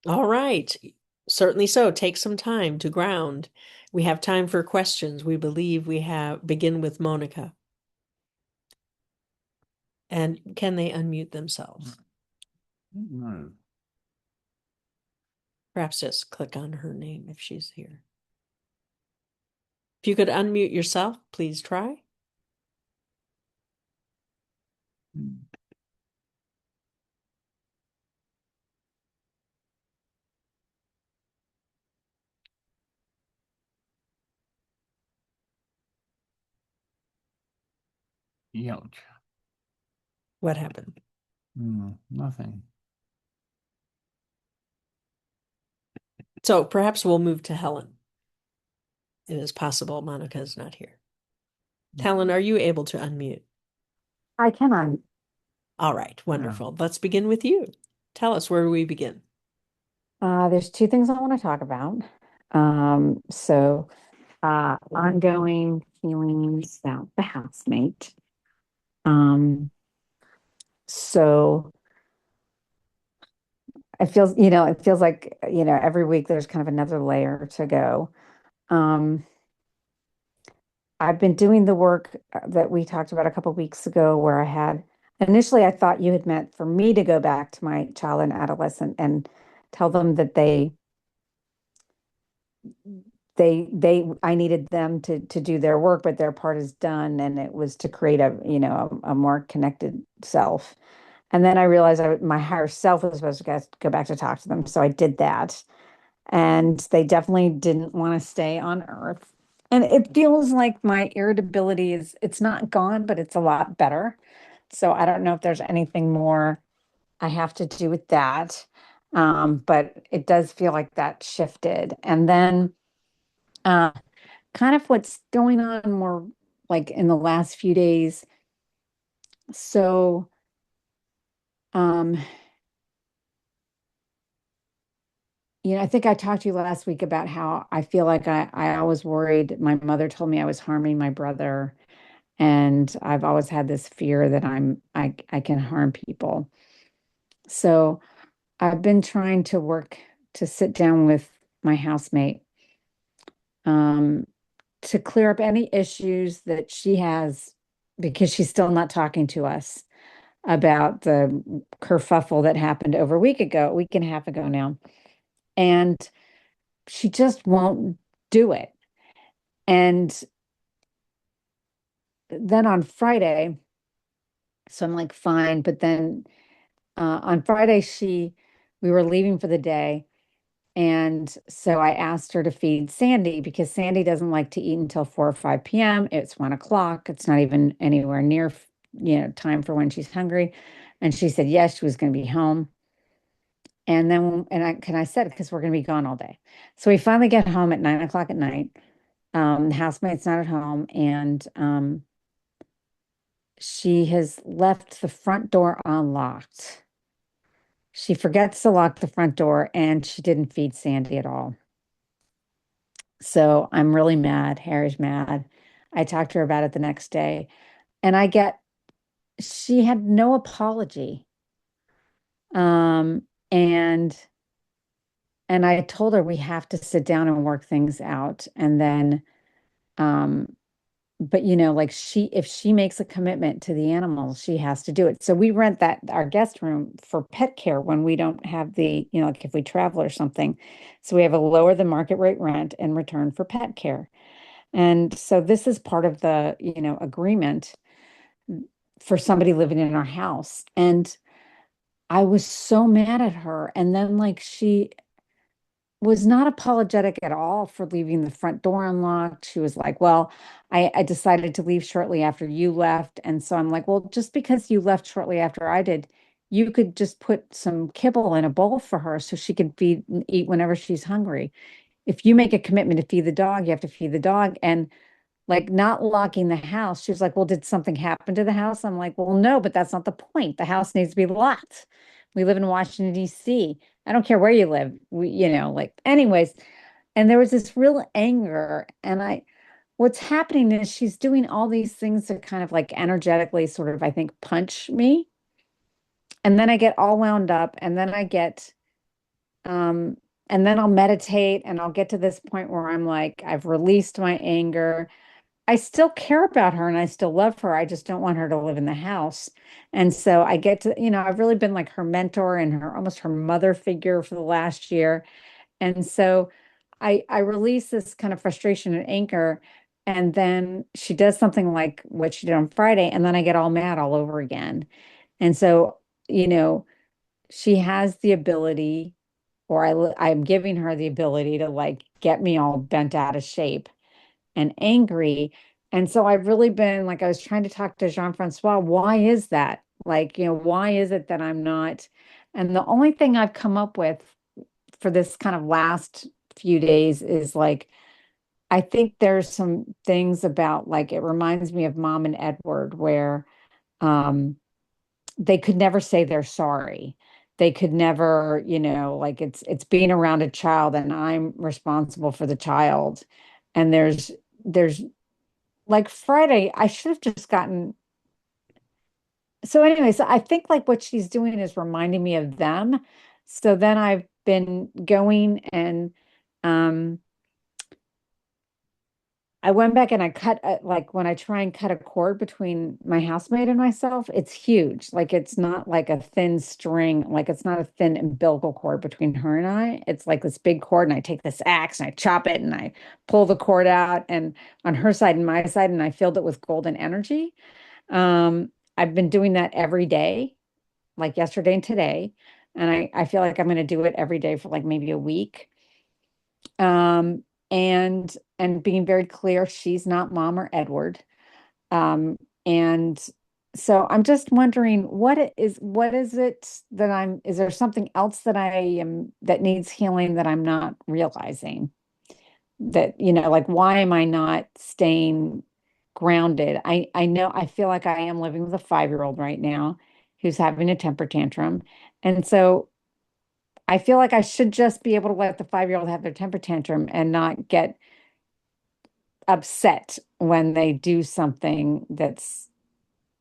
All right. Certainly so. Take some time to ground. We have time for questions. We believe we have begin with Monica. And can they unmute themselves? No. Perhaps just click on her name if she's here. If you could unmute yourself, please try. Ouch. What happened? Nothing. So perhaps we'll move to Helen. It is possible Monica is not here. Helen, are you able to unmute? I cannot. All right, Yeah. wonderful. Let's begin with you. Tell us, where do we begin? There's two things I want to talk about. Ongoing feelings about the housemate. Um, so it feels like, every week there's kind of another layer to go. Um, I've been doing the work that we talked about a couple weeks ago where initially I thought you had meant for me to go back to my child and adolescent and tell them that I needed them to do their work, but their part is done, and it was to create a more connected self. And then I realized my higher self was supposed to go back to talk to them, so I did that, and they definitely didn't want to stay on Earth. And it feels like my irritability it's not gone, but it's a lot better. So I don't know if there's anything more I have to do with that. But it does feel like that shifted. And then uh, kind of what's going on more like in the last few days. So, um, I think I talked to you last week about how I feel like I always worried. My mother told me I was harming my brother, and I've always had this fear that I can harm people. So I've been trying to work to sit down with my housemate, um, to clear up any issues that she has because she's still not talking to us about the kerfuffle that happened over a week and a half ago now. And she just won't do it. And then on Friday, so I'm like, fine. But then on Friday, we were leaving for the day. And so I asked her to feed Sandy because Sandy doesn't like to eat until 4 or 5 p.m. It's 1 o'clock. It's not even anywhere near, time for when she's hungry. And she said, yes, she was going to be home. And then, I said, because we're going to be gone all day. So we finally get home at 9 o'clock at night. The housemate's not at home, and she has left the front door unlocked. She forgets to lock the front door, and she didn't feed Sandy at all. So I'm really mad. Harry's mad. I talked to her about it the next day, and she had no apology. Um, and I told her we have to sit down and work things out. And then, um, but like if she makes a commitment to the animal, she has to do it. So we rent our guest room for pet care when we don't have like if we travel or something. So we have a lower than market rate rent in return for pet care. And so this is part of the, agreement for somebody living in our house. And I was so mad at her. And then like she was not apologetic at all for leaving the front door unlocked. She was like, well, I decided to leave shortly after you left. And so I'm like, well, just because you left shortly after I did, you could just put some kibble in a bowl for her so she can feed and eat whenever she's hungry. If you make a commitment to feed the dog, you have to feed the dog. And like not locking the house. She was like, well, did something happen to the house? I'm like, well, no, but that's not the point. The house needs to be locked. We live in Washington, D.C. I don't care where you live. Anyways. And there was this real anger. What's happening is she's doing all these things to kind of like energetically sort of, I think, punch me. And then I get all wound up. And then I get Um, and then I'll meditate and I'll get to this point where I'm like, I've released my anger. I still care about her and I still love her. I just don't want her to live in the house. And so I get to, I've really been like her mentor and her almost her mother figure for the last year. And so I release this kind of frustration and anger. And then she does something like what she did on Friday, and then I get all mad all over again. And so, you know, she has the ability, or I'm giving her the ability to like get me all bent out of shape and angry. And so I've really been like, I was trying to talk to Jean-Francois, why is that? Like, why is it that I'm not? And the only thing I've come up with for this kind of last few days is like, I think there's some things about like, it reminds me of Mom and Edward, where um, they could never say they're sorry. They could never, like it's being around a child and I'm responsible for the child. And there's like Friday, I should have just gotten. So anyway, so I think like what she's doing is reminding me of them. So then I've been going and um I went back and I cut like when I try and cut a cord between my housemate and myself, it's huge. Like it's not like a thin string, like it's not a thin umbilical cord between her and I. It's like this big cord, and I take this axe and I chop it and I pull the cord out and on her side and my side, and I filled it with golden energy. I've been doing that every day, like yesterday and today, and I feel like I'm going to do it every day for like maybe a week. Um, and being very clear, she's not Mom or Edward. And so I'm just wondering what is it that is there something else that I am that needs healing that I'm not realizing? That, like why am I not staying grounded? I know I feel like I am living with a 5-year-old right now who's having a temper tantrum. And so I feel like I should just be able to let the 5-year-old have their temper tantrum and not get upset when they do something that's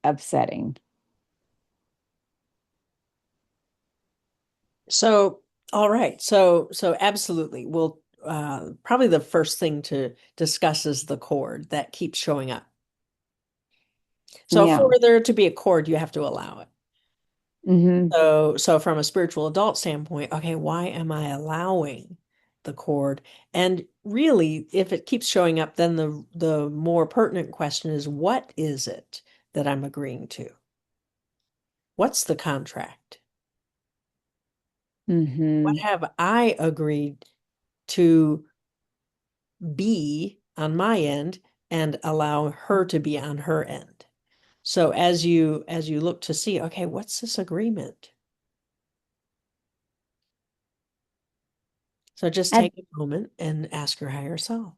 upsetting. So, all right. So absolutely. We'll probably the first thing to discuss is the cord that keeps showing up. So Yeah. for there to be a cord, you have to allow it. Hmm. So from a spiritual adult standpoint, okay, why am I allowing the cord? And really, if it keeps showing up, then the more pertinent question is, what is it that I'm agreeing to? What's the contract? What Hmm. have I agreed to be on my end and allow her to be on her end? So as you look to see, okay, what's this agreement? So just And take a moment and ask your higher self.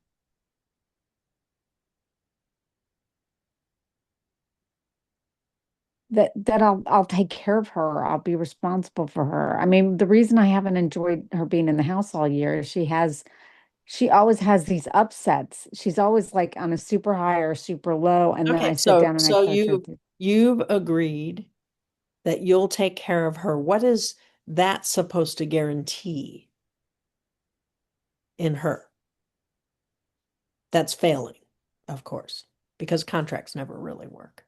that I'll take care of her. I'll be responsible for her. I mean, the reason I haven't enjoyed her being in the house all year is she always has these upsets. She's always like on a super high or super low, and then I Okay, sit so down and I so coach her. you've agreed that you'll take care of her. What is that supposed to guarantee in her? That's failing, of course, because contracts never really work.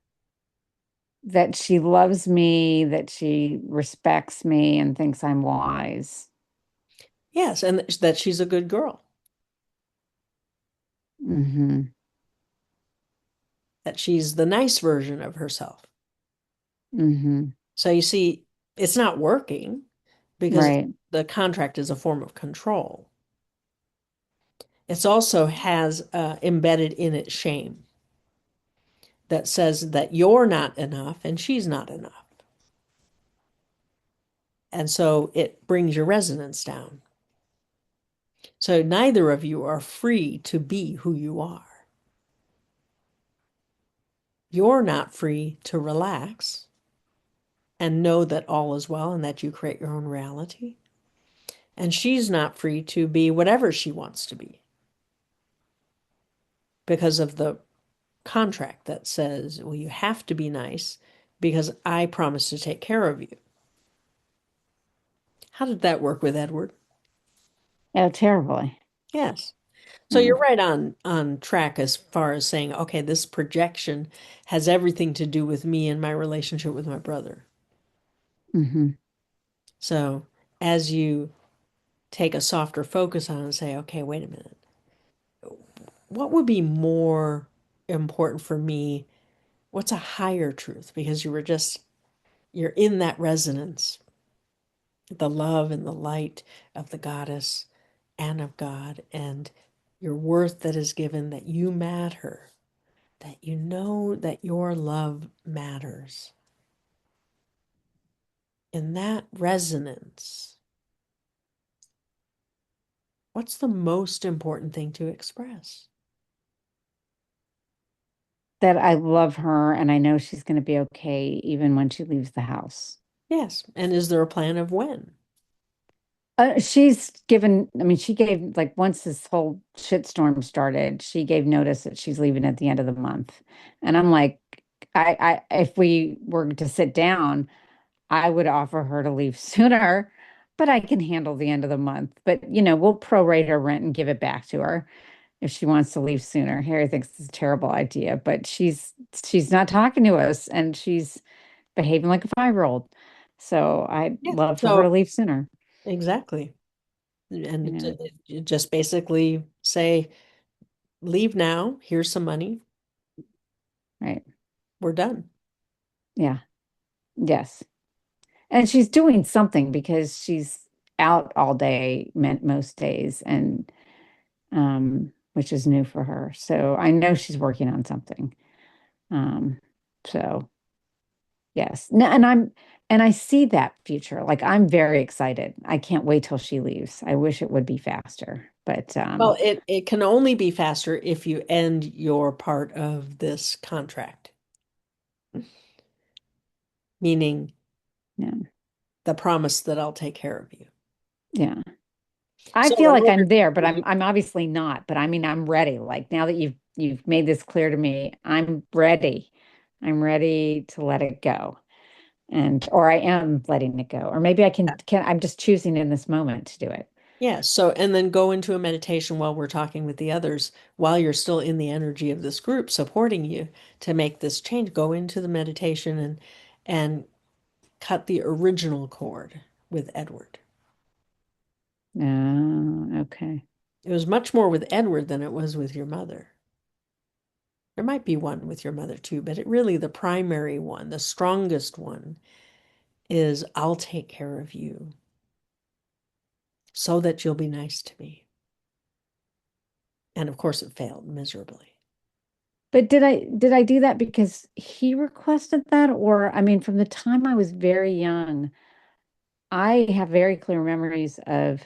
That she loves me, that she respects me and thinks I'm wise. Yes, and that she's a good girl, Hmm. that she's the nice version of herself. Hmm. So you see, it's not working because Right. the contract is a form of control. It's also has embedded in it shame that says that you're not enough and she's not enough. And so it brings your resonance down. So neither of you are free to be who you are. You're not free to relax and know that all is well and that you create your own reality. And she's not free to be whatever she wants to be because of the contract that says, well, you have to be nice because I promised to take care of you. How did that work with Edward? Oh, terribly. Yes. So Yeah. you're right on track as far as saying, okay, this projection has everything to do with me and my relationship with my brother. Hmm. So as you take a softer focus on it and say, okay, wait a minute, what would be more important for me? What's a higher truth? Because you're in that resonance, the love and the light of the goddess and of God, and your worth that is given, that you matter, that you know that your love matters. In that resonance, what's the most important thing to express? That I love her and I know she's going to be okay even when she leaves the house. Yes. And is there a plan of when? She's given, I mean, she gave, like, once this whole shitstorm started, she gave notice that she's leaving at the end of the month. And I'm like, if we were to sit down, I would offer her to leave sooner, but I can handle the end of the month. But, we'll prorate her rent and give it back to her if she wants to leave sooner. Harry thinks it's a terrible idea, but she's not talking to us and she's behaving like a 5-year-old. So I'd Yeah. love for her to So leave sooner, exactly. you And know, just basically say, leave now, here's some money, right? we're done. Yeah. Yes. And she's doing something because she's out all day most days and which is new for her. So I know she's working on something. Um so yes. No, and I see that future. Like I'm very excited. I can't wait till she leaves. I wish it would be faster. But Well, it can only be faster if you end your part of this contract, meaning yeah. the promise that I'll take care of you. Yeah. I So feel in like order I'm there, but for you, I'm obviously not. But I mean, I'm ready. Like now that you've made this clear to me, I'm ready. I'm ready to let it go. And or I am letting it go. Or maybe I can I'm just choosing in this moment to do it. yeah. So, and then go into a meditation while we're talking with the others, while you're still in the energy of this group supporting you to make this change. Go into the meditation and cut the original cord with Edward. Oh, okay. It was much more with Edward than it was with your mother. There might be one with your mother too, but the primary one, the strongest one, is I'll take care of you so that you'll be nice to me. And of course, it failed miserably. But did I do that because he requested that? Or I mean, from the time I was very young, I have very clear memories of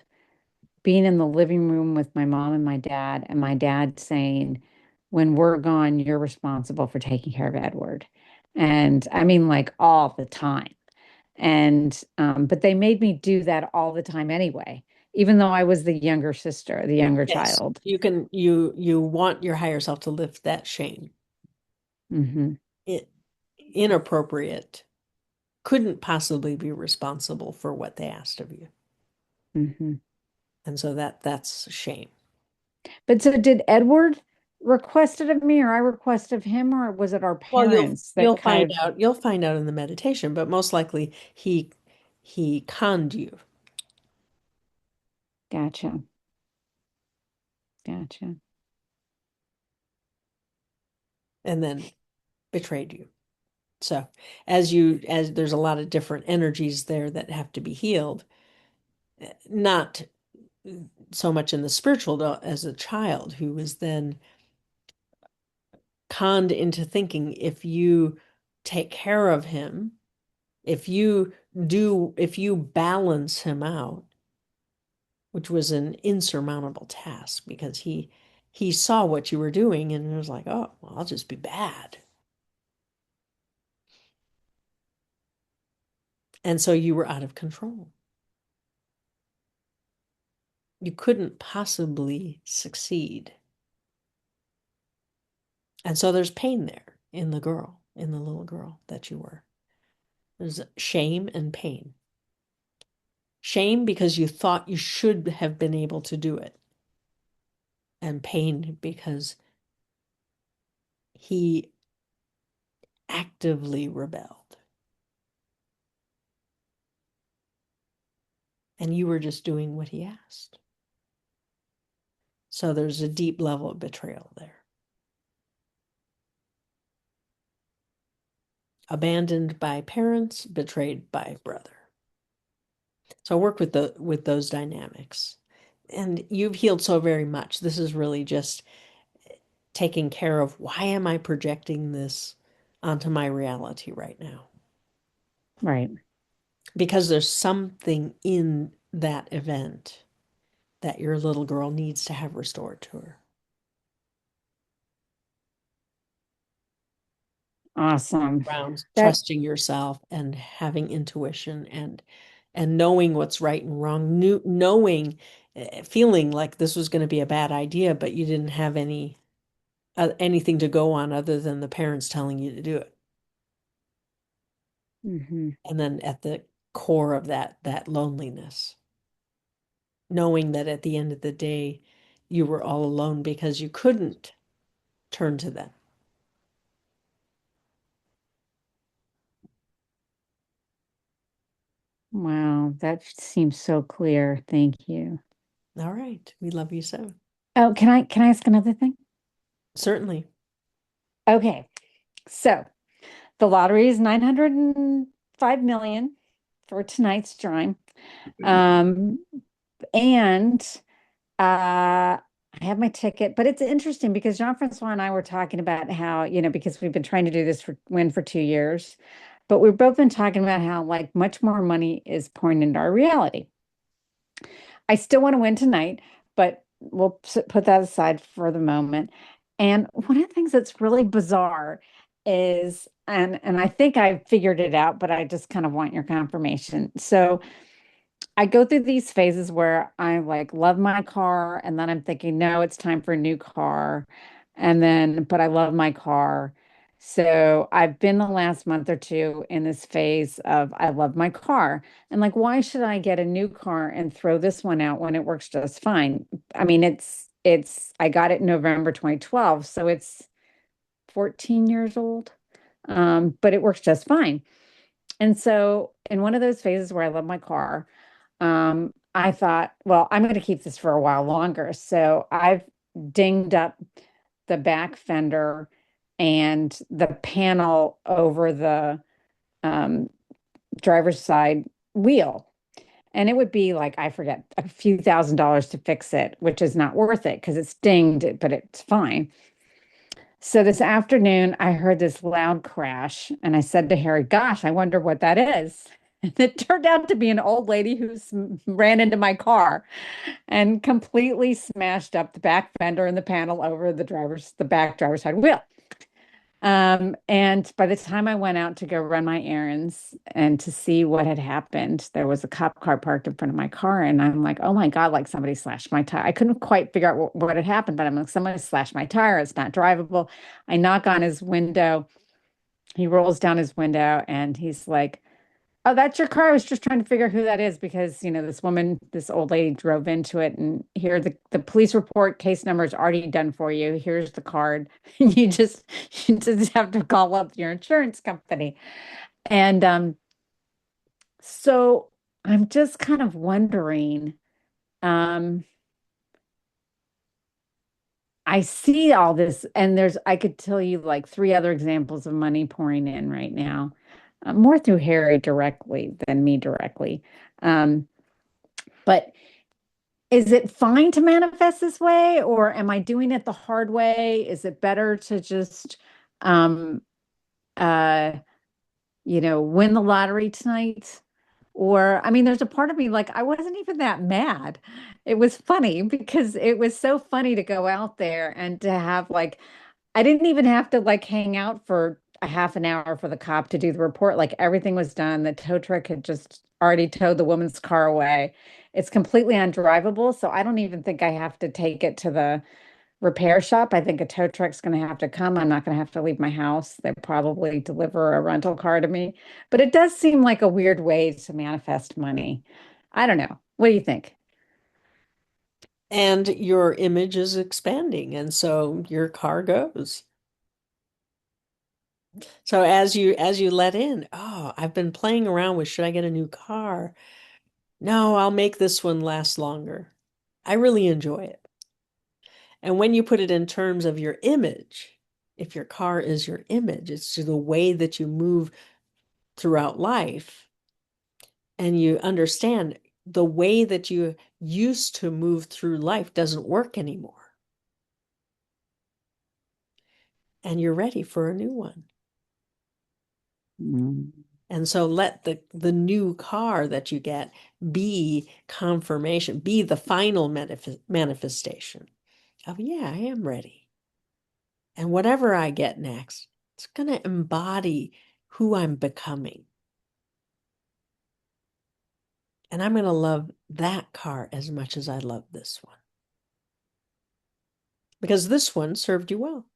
being in the living room with my mom and my dad saying, when we're gone, you're responsible for taking care of Edward. And I mean, like all the time. And but they made me do that all the time anyway, even though I was the younger sister, the younger Yes, child. you want your higher self to lift that shame. Hmm. It inappropriate, couldn't possibly be responsible for what they asked of you. Hmm. And so that's shame. But so did Edward request it of me, or I request of him, or was it our Well, parents that kind of you'll find out in the meditation, but most likely he conned you gotcha, gotcha. and then betrayed you. So as there's a lot of different energies there that have to be healed, not so much in the spiritual as a child who was then conned into thinking if you take care of him, if you balance him out, which was an insurmountable task because he saw what you were doing and was like, oh, well, I'll just be bad. And so you were out of control. You couldn't possibly succeed. And so there's pain there in the girl, in the little girl that you were. There's shame and pain. Shame because you thought you should have been able to do it. And pain because he actively rebelled. And you were just doing what he asked. So there's a deep level of betrayal there. Abandoned by parents, betrayed by brother. So I work with those dynamics. And you've healed so very much. This is really just taking care of, why am I projecting this onto my reality right now? Right. Because there's something in that event that your little girl needs to have restored to her. Awesome. Around That, trusting yourself and having intuition and knowing what's right and wrong, knowing, feeling like this was going to be a bad idea, but you didn't have anything to go on other than the parents telling you to do it. mhm. And then at the core of that loneliness, knowing that at the end of the day, you were all alone because you couldn't turn to them. Wow, that seems so clear. Thank you. All right. We love you so. Oh, can I ask another thing? Certainly. Okay. So the lottery is 905 million for tonight's drawing. Um, and I have my ticket, but it's interesting because Jean-Francois and I were talking about how, because we've been trying to do this for win for 2 years, but we've both been talking about how like much more money is pouring into our reality. I still want to win tonight, but we'll put that aside for the moment. And one of the things that's really bizarre is, and I think I figured it out, but I just kind of want your confirmation. So I go through these phases where I like love my car, and then I'm thinking, no, it's time for a new car. And then, but I love my car. So I've been the last month or two in this phase of I love my car. And like, why should I get a new car and throw this one out when it works just fine? I mean, I got it in November 2012, so it's 14 years old. But it works just fine. And so in one of those phases where I love my car, I thought, well, I'm going to keep this for a while longer. So I've dinged up the back fender and the panel over the um, driver's side wheel. And it would be like, I forget, a few $1,000s to fix it, which is not worth it because it's dinged, but it's fine. So this afternoon, I heard this loud crash, and I said to Harry, "Gosh, I wonder what that is." And it turned out to be an old lady who ran into my car and completely smashed up the back fender and the panel over the back driver's side wheel. And by the time I went out to go run my errands and to see what had happened, there was a cop car parked in front of my car. And I'm like, oh my God, like somebody slashed my tire. I couldn't quite figure out what had happened, but I'm like, somebody slashed my tire. It's not drivable. I knock on his window. He rolls down his window and he's like, "Oh, that's your car. I was just trying to figure who that is because, this old lady drove into it. And here, the police report case number is already done for you. Here's the card. You just have to call up your insurance company." And so I'm just kind of wondering, um, I see all this, and I could tell you like three other examples of money pouring in right now, more through Harry directly than me directly. Um, but is it fine to manifest this way, or am I doing it the hard way? Is it better to just, um, uh, win the lottery tonight? Or, I mean, there's a part of me like I wasn't even that mad. It was funny because it was so funny to go out there and to have like, I didn't even have to like hang out for a half an hour for the cop to do the report. Like everything was done. The tow truck had just already towed the woman's car away. It's completely undrivable. So I don't even think I have to take it to the repair shop. I think a tow truck's going to have to come. I'm not going to have to leave my house. They probably deliver a rental car to me. But it does seem like a weird way to manifest money. I don't know. What do you think? And your image is expanding, and so your car goes. So as you let in, oh, I've been playing around with should I get a new car? No, I'll make this one last longer. I really enjoy it. And when you put it in terms of your image, if your car is your image, it's the way that you move throughout life, and you understand the way that you used to move through life doesn't work anymore. And you're ready for a new one. Mm. And so let the new car that you get be confirmation, be the final manifestation of, yeah, I am ready. And whatever I get next, it's going to embody who I'm becoming. And I'm going to love that car as much as I love this one. Because this one served you well.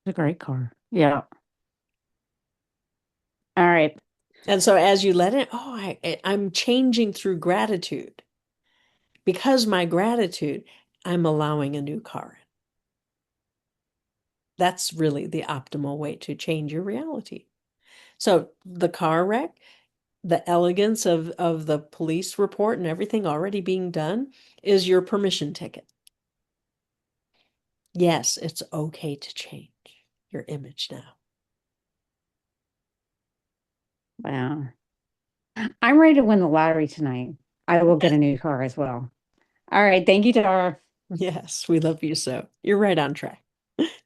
It's a great car. Yeah. All right. And so as you let it, I'm changing through gratitude. Because my gratitude, I'm allowing a new car. That's really the optimal way to change your reality. So the car wreck, the elegance of the police report and everything already being done is your permission ticket. Yes, it's okay to change your image now. Wow. I'm ready to win the lottery tonight. I will get a new car as well. All right. Thank you, Tara. Yes, we love you so. You're right on track.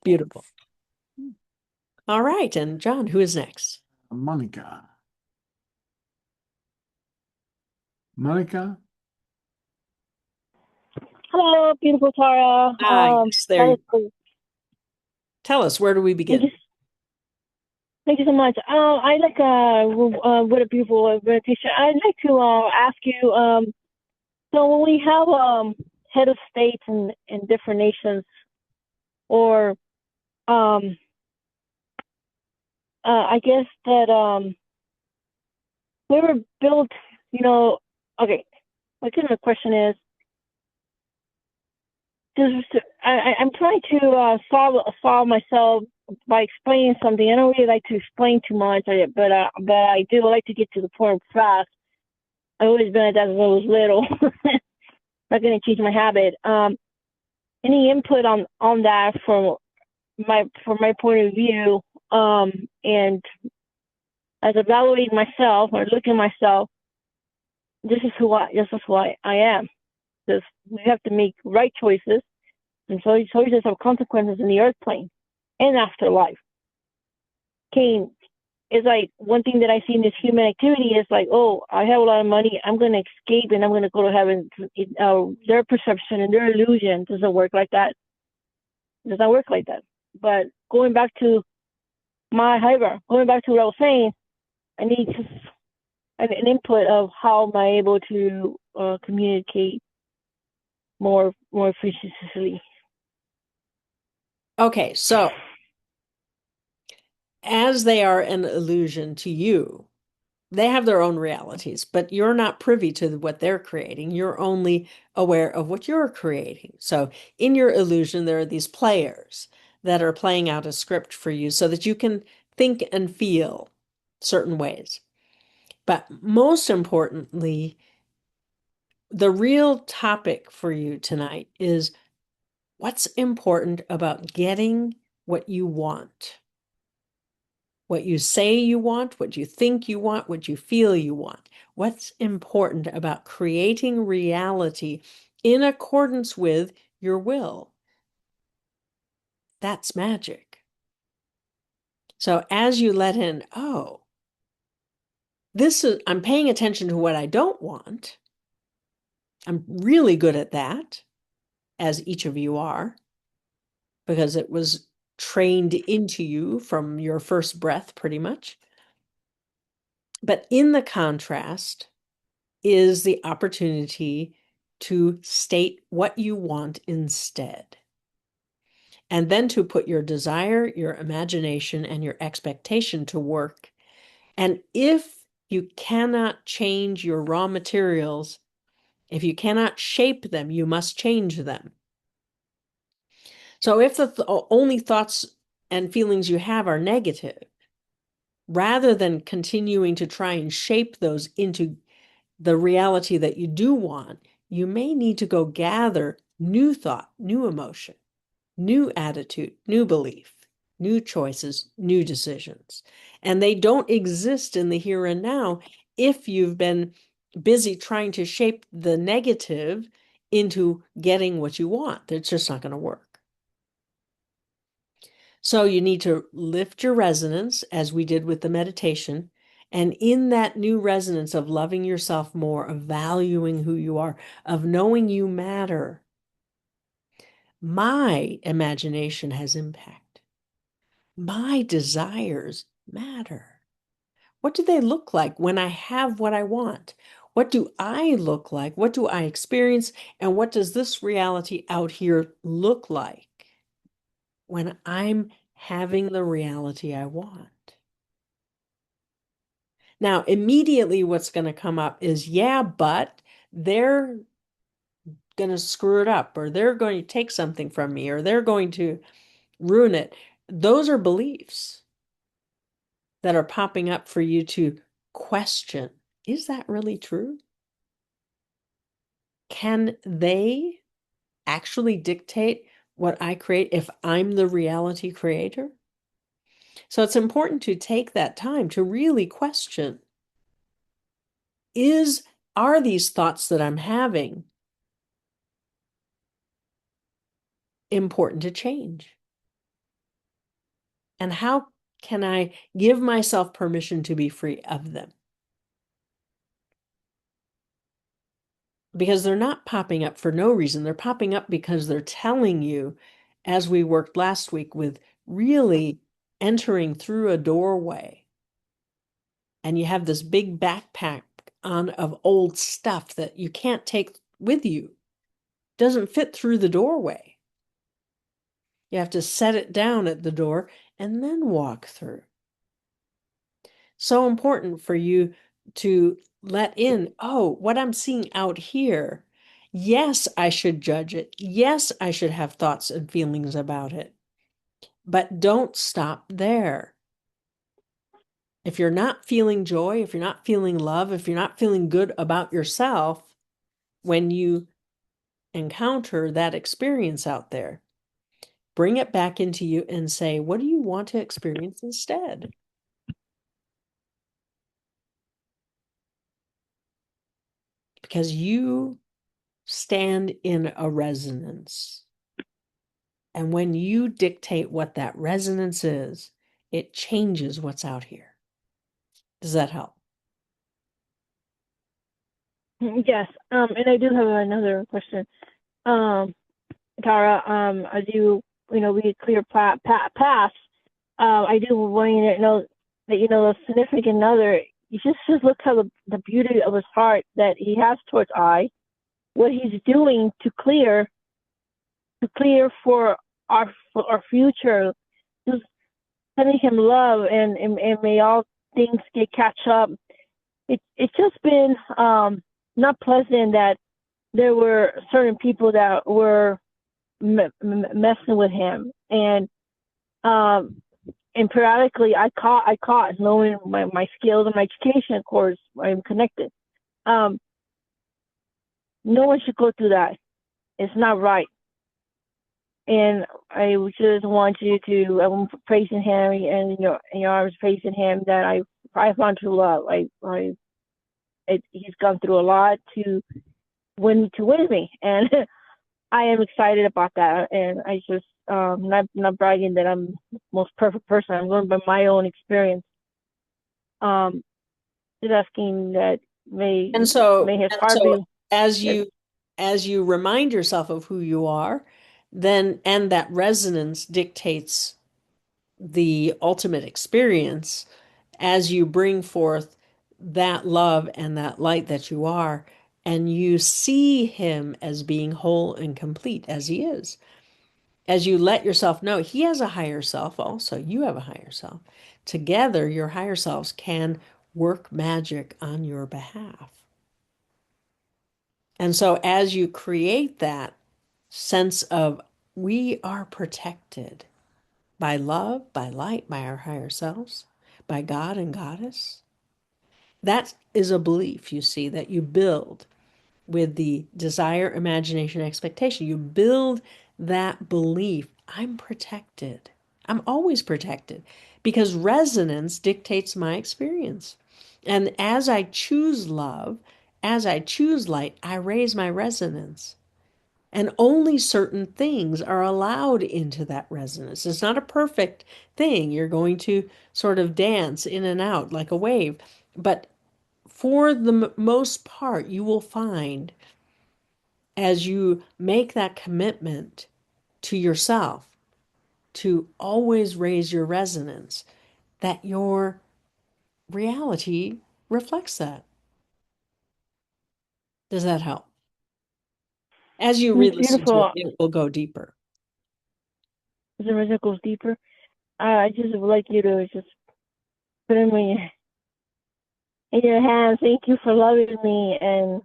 Beautiful. All right, and John, who is next? Monica. Monica? Hello, beautiful Tara. Yes, there That you is are. cool. Tell us, where do we Thank you, begin? thank you so much. I like what a beautiful meditation. I'd like to ask you. So when we have head of states in different nations, or um, I guess that we were built. You know, okay. I guess my question is, I'm trying to solve myself by explaining something. I don't really like to explain too much, but I do like to get to the point fast. I've always been like that since I was little. Not going to change my habit. Any input on that from my point of view, and as evaluating myself or looking at myself, this is who I am. This we have to make right choices, and so choices have consequences in the earth plane and afterlife. Cain is like one thing that I see in this human activity is like, oh, I have a lot of money, I'm going to escape and I'm going to go to heaven. Their perception and their illusion doesn't work like that. It does not work like that. But going back to going back to what I was saying, I need to an input of how am I able to communicate more efficiently. Okay, so as they are an illusion to you, they have their own realities, but you're not privy to what they're creating. You're only aware of what you're creating. So in your illusion, there are these players that are playing out a script for you so that you can think and feel certain ways. But most importantly, the real topic for you tonight is what's important about getting what you want, what you say you want, what you think you want, what you feel you want. What's important about creating reality in accordance with your will? That's magic. So as you let in, oh, I'm paying attention to what I don't want. I'm really good at that, as each of you are, because it was trained into you from your first breath, pretty much. But in the contrast is the opportunity to state what you want instead. And then to put your desire, your imagination, and your expectation to work. And if You cannot change your raw materials. If you cannot shape them, you must change them. So if the only thoughts and feelings you have are negative, rather than continuing to try and shape those into the reality that you do want, you may need to go gather new thought, new emotion, new attitude, new belief, new choices, new decisions. And they don't exist in the here and now if you've been busy trying to shape the negative into getting what you want. It's just not going to work. So you need to lift your resonance, as we did with the meditation. And in that new resonance of loving yourself more, of valuing who you are, of knowing you matter, my imagination has impact. My desires matter. What do they look like when I have what I want? What do I look like? What do I experience? And what does this reality out here look like when I'm having the reality I want? Now, immediately what's going to come up is, yeah, but they're going to screw it up, or they're going to take something from me, or they're going to ruin it. Those are beliefs that are popping up for you to question. Is that really true? Can they actually dictate what I create if I'm the reality creator? So it's important to take that time to really question, are these thoughts that I'm having important to change? And how can I give myself permission to be free of them? Because they're not popping up for no reason. They're popping up because they're telling you, as we worked last week with really entering through a doorway, and you have this big backpack on of old stuff that you can't take with you. Doesn't fit through the doorway. You have to set it down at the door and then walk through. So important for you to let in, oh, what I'm seeing out here, yes, I should judge it. Yes, I should have thoughts and feelings about it. But don't stop there. If you're not feeling joy, if you're not feeling love, if you're not feeling good about yourself when you encounter that experience out there, bring it back into you and say, what do you want to experience instead? Because you stand in a resonance. And when you dictate what that resonance is, it changes what's out here. Does that help? Yes. And I do have another question. Tara, as we clear paths, I do want you to know that, the significant other, you just look how the beauty of his heart that he has towards I, what he's doing to clear for our future, just sending him love, and may all things catch up. It's just been not pleasant that there were certain people that were messing with him, and periodically I caught knowing my skills and my education, of course, I'm connected. No one should go through that. It's not right. And I just want you to, I'm praising him, and I was praising him that I found true love. He's gone through a lot to win me, and I am excited about that. And I just not bragging that I'm the most perfect person. I'm going by my own experience. Just asking that may his heart be. As you remind yourself of who you are, then, and that resonance dictates the ultimate experience, as you bring forth that love and that light that you are, and you see him as being whole and complete as he is. As you let yourself know he has a higher self, also, you have a higher self. Together, your higher selves can work magic on your behalf. And so as you create that sense of we are protected by love, by light, by our higher selves, by God and Goddess, that is a belief, you see, that you build with the desire, imagination, expectation. You build that belief. I'm protected. I'm always protected because resonance dictates my experience. And as I choose love, as I choose light, I raise my resonance. And only certain things are allowed into that resonance. It's not a perfect thing. You're going to sort of dance in and out like a wave. But for the most part, you will find as you make that commitment to yourself to always raise your resonance, that your reality reflects that. Does that help? As you It's re-listen to it, beautiful. it will go deeper. The resonance goes deeper. I just would like you to just put in your hands. Thank you for loving me and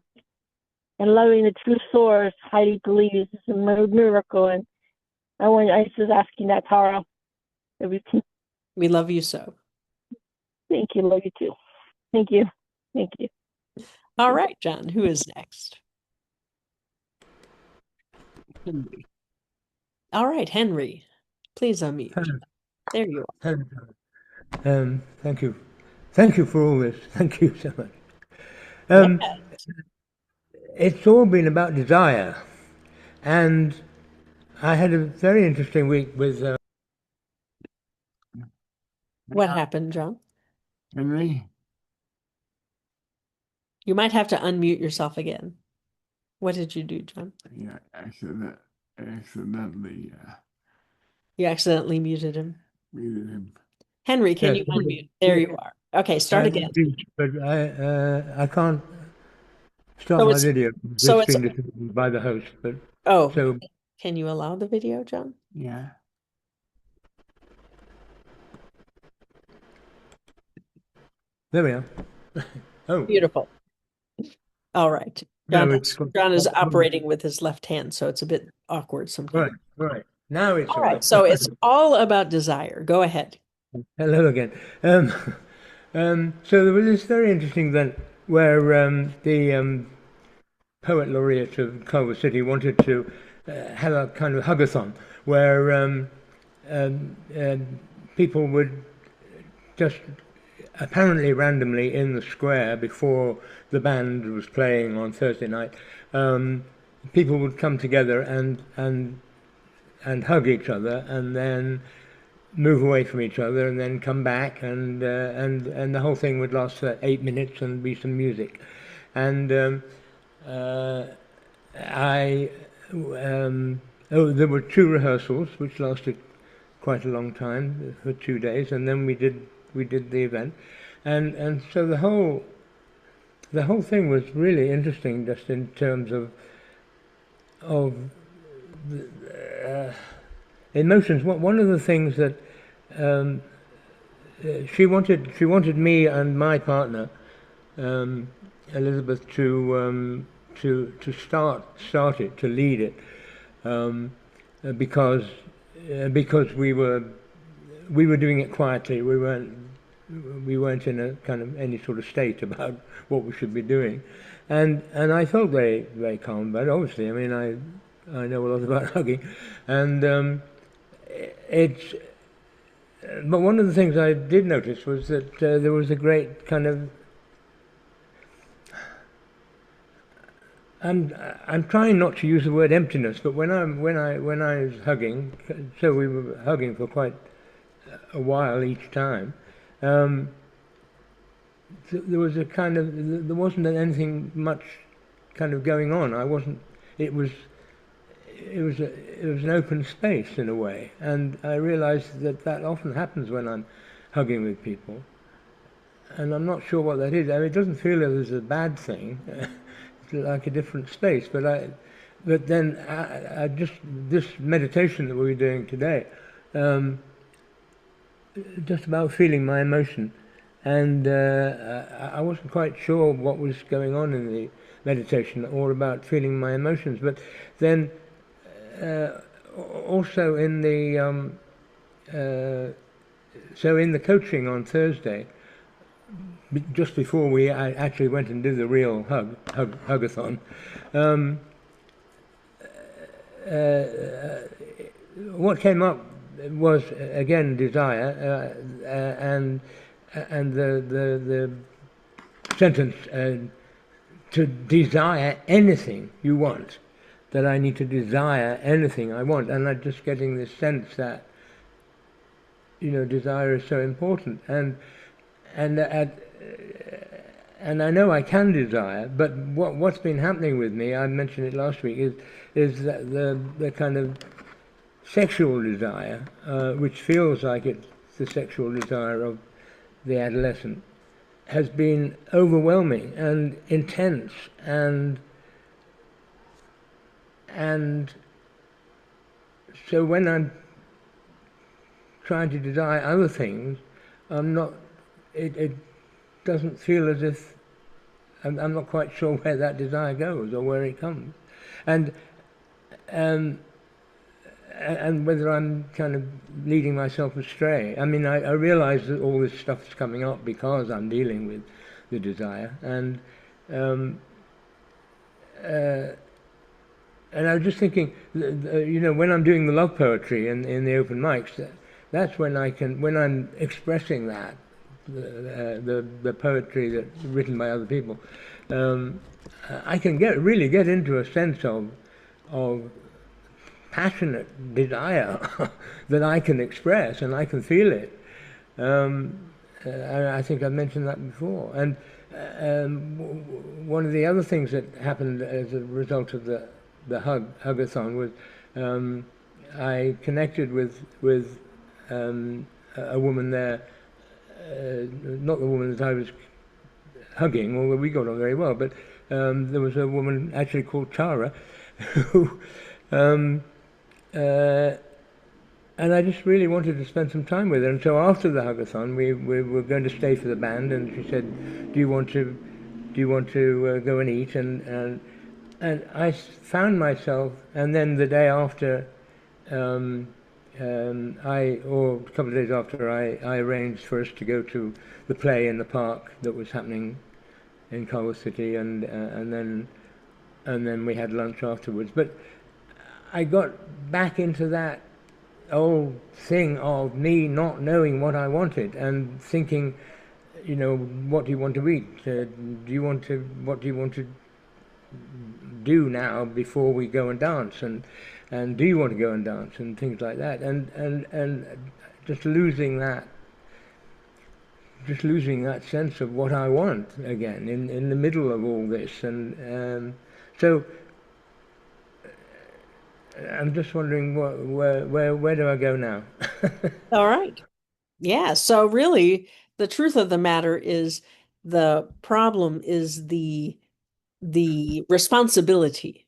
loving the true source. Heidi believes it's a miracle, and I was just asking that, Tara. Everything. We love you so. Thank you. Love you too. Thank you. Thank you. All right, John, who is next? Henry. All right, Henry, please unmute. Hello. There you are. Hello. Thank you. Thank you for all this. Thank you so much. Yeah. It's all been about desire. And I had a very interesting week with What happened, John? Henry. You might have to unmute yourself again. What did you do, John? Yeah, accidentally You accidentally muted him. muted him. Henry, can yes, you unmute? There you are. Okay, start again. but I can't start So my it's video. so It's it's been distributed by the host. But oh, so can you allow the video, John? Yeah. there we are. Oh, Beautiful. All right. no, it's got, John is operating with his left hand, so it's a bit awkward sometimes. right. Now it's All all right. right. So it's all about desire. Go ahead. Hello again. So there was this very interesting event where the poet laureate of Culver City wanted to have a kind of hugathon where um, people would just apparently randomly in the square before the band was playing on Thursday night, people would come together and hug each other and then move away from each other and then come back and the whole thing would last for 8 minutes and be some music, and uh, I there were two rehearsals which lasted quite a long time for 2 days, and then we did the event, and so the whole thing was really interesting just in terms of emotions. One of the things that um, she wanted me and my partner Elizabeth to start it, to lead it, um, because we were doing it quietly. We weren't in a kind of any sort of state about what we should be doing, and I felt very very calm about it. Obviously, I mean I know a lot about hugging, and it's. But one of the things I did notice was that there was a great kind of. I'm trying not to use the word emptiness, but when I was hugging, so we were hugging for quite a while each time. Um, there was a kind of there wasn't anything much kind of going on. I wasn't. It was an open space in a way, and I realised that often happens when I'm hugging with people, and I'm not sure what that is. I mean, it doesn't feel as a bad thing, it's like a different space. But then I just this meditation that we were doing today, um, just about feeling my emotion, and I wasn't quite sure what was going on in the meditation, all about feeling my emotions. But then uh, also in the so in the coaching on Thursday, just before I actually went and did the real hugathon, um, what came up was again desire, and the sentence, to desire anything you want, that I need to desire anything I want, and I'm just getting this sense that desire is so important, and at and I know I can desire, but what's been happening with me, I mentioned it last week, is that the kind of sexual desire, which feels like it's the sexual desire of the adolescent, has been overwhelming and intense, and so when I'm trying to desire other things, I'm not. It doesn't feel as if I'm not quite sure where that desire goes or where it comes, and um, and whether I'm kind of leading myself astray. I mean, I realise that all this stuff is coming up because I'm dealing with the desire, um, uh, and I was just thinking, when I'm doing the love poetry in the open mics, that's when when I'm expressing that, the poetry that's written by other people, um, I can really get into a sense of passionate desire that I can express and I can feel it. And I think I've mentioned that before. And one of the other things that happened as a result of the hugathon was, I connected with a woman there, not the woman that I was hugging, although we got on very well, but there was a woman actually called Tara who um, uh, and I just really wanted to spend some time with her. And so after the hugathon, we were going to stay for the band, and she said, "Do you want to go and eat?" And I found myself, and then the day after, um, or a couple of days after, I arranged for us to go to the play in the park that was happening in Culver City, and then we had lunch afterwards. But I got back into that old thing of me not knowing what I wanted and thinking, what do you want to eat? What do you want to do now before we go and dance? And do you want to go and dance? And things like that. And just losing that sense of what I want again in the middle of all this. And so I'm just wondering where do I go now? All right. Yeah. So really, the truth of the matter is the problem is the responsibility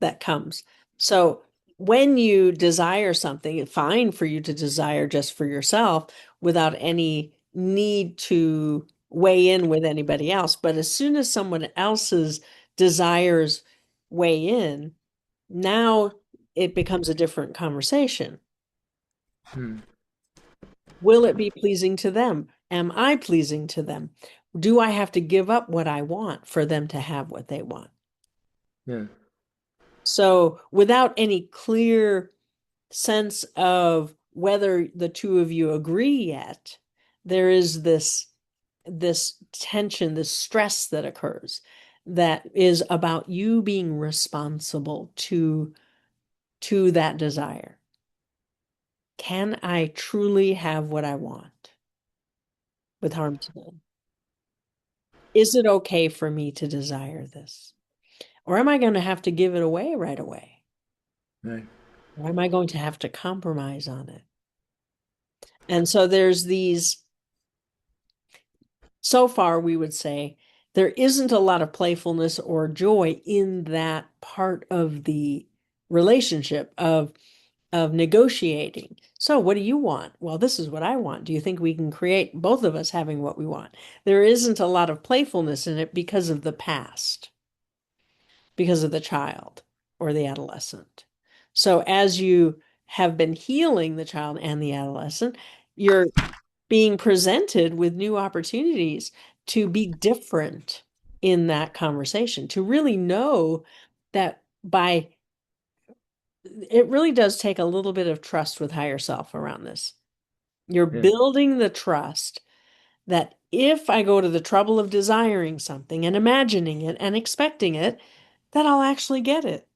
that comes. So when you desire something, it's fine for you to desire just for yourself without any need to weigh in with anybody else. But as soon as someone else's desires weigh in, now it becomes a different conversation. Hmm. Will it be pleasing to them? Am I pleasing to them? Do I have to give up what I want for them to have what they want? Yeah. So, without any clear sense of whether the two of you agree yet, there is this tension, this stress that occurs that is about you being responsible to that desire. Can I truly have what I want with harm to none? Is it okay for me to desire this? Or am I going to have to give it away right away? Right. Or am I going to have to compromise on it? And so there's these, so far we would say, there isn't a lot of playfulness or joy in that part of the relationship of of negotiating. So what do you want? Well, this is what I want. Do you think we can create both of us having what we want? There isn't a lot of playfulness in it because of the past, because of the child or the adolescent. So as you have been healing the child and the adolescent, you're being presented with new opportunities to be different in that conversation, to really know that by it really does take a little bit of trust with higher self around this. You're Yeah. building the trust that if I go to the trouble of desiring something and imagining it and expecting it, that I'll actually get it.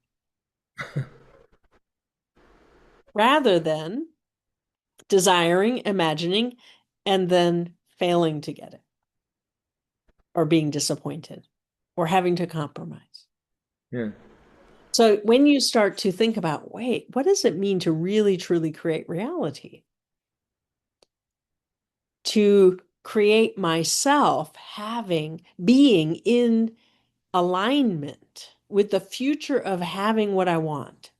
Rather than desiring, imagining, and then failing to get it, or being disappointed, or having to compromise. Yeah. So when you start to think about, wait, what does it mean to really, truly create reality? To create myself being in alignment with the future of having what I want.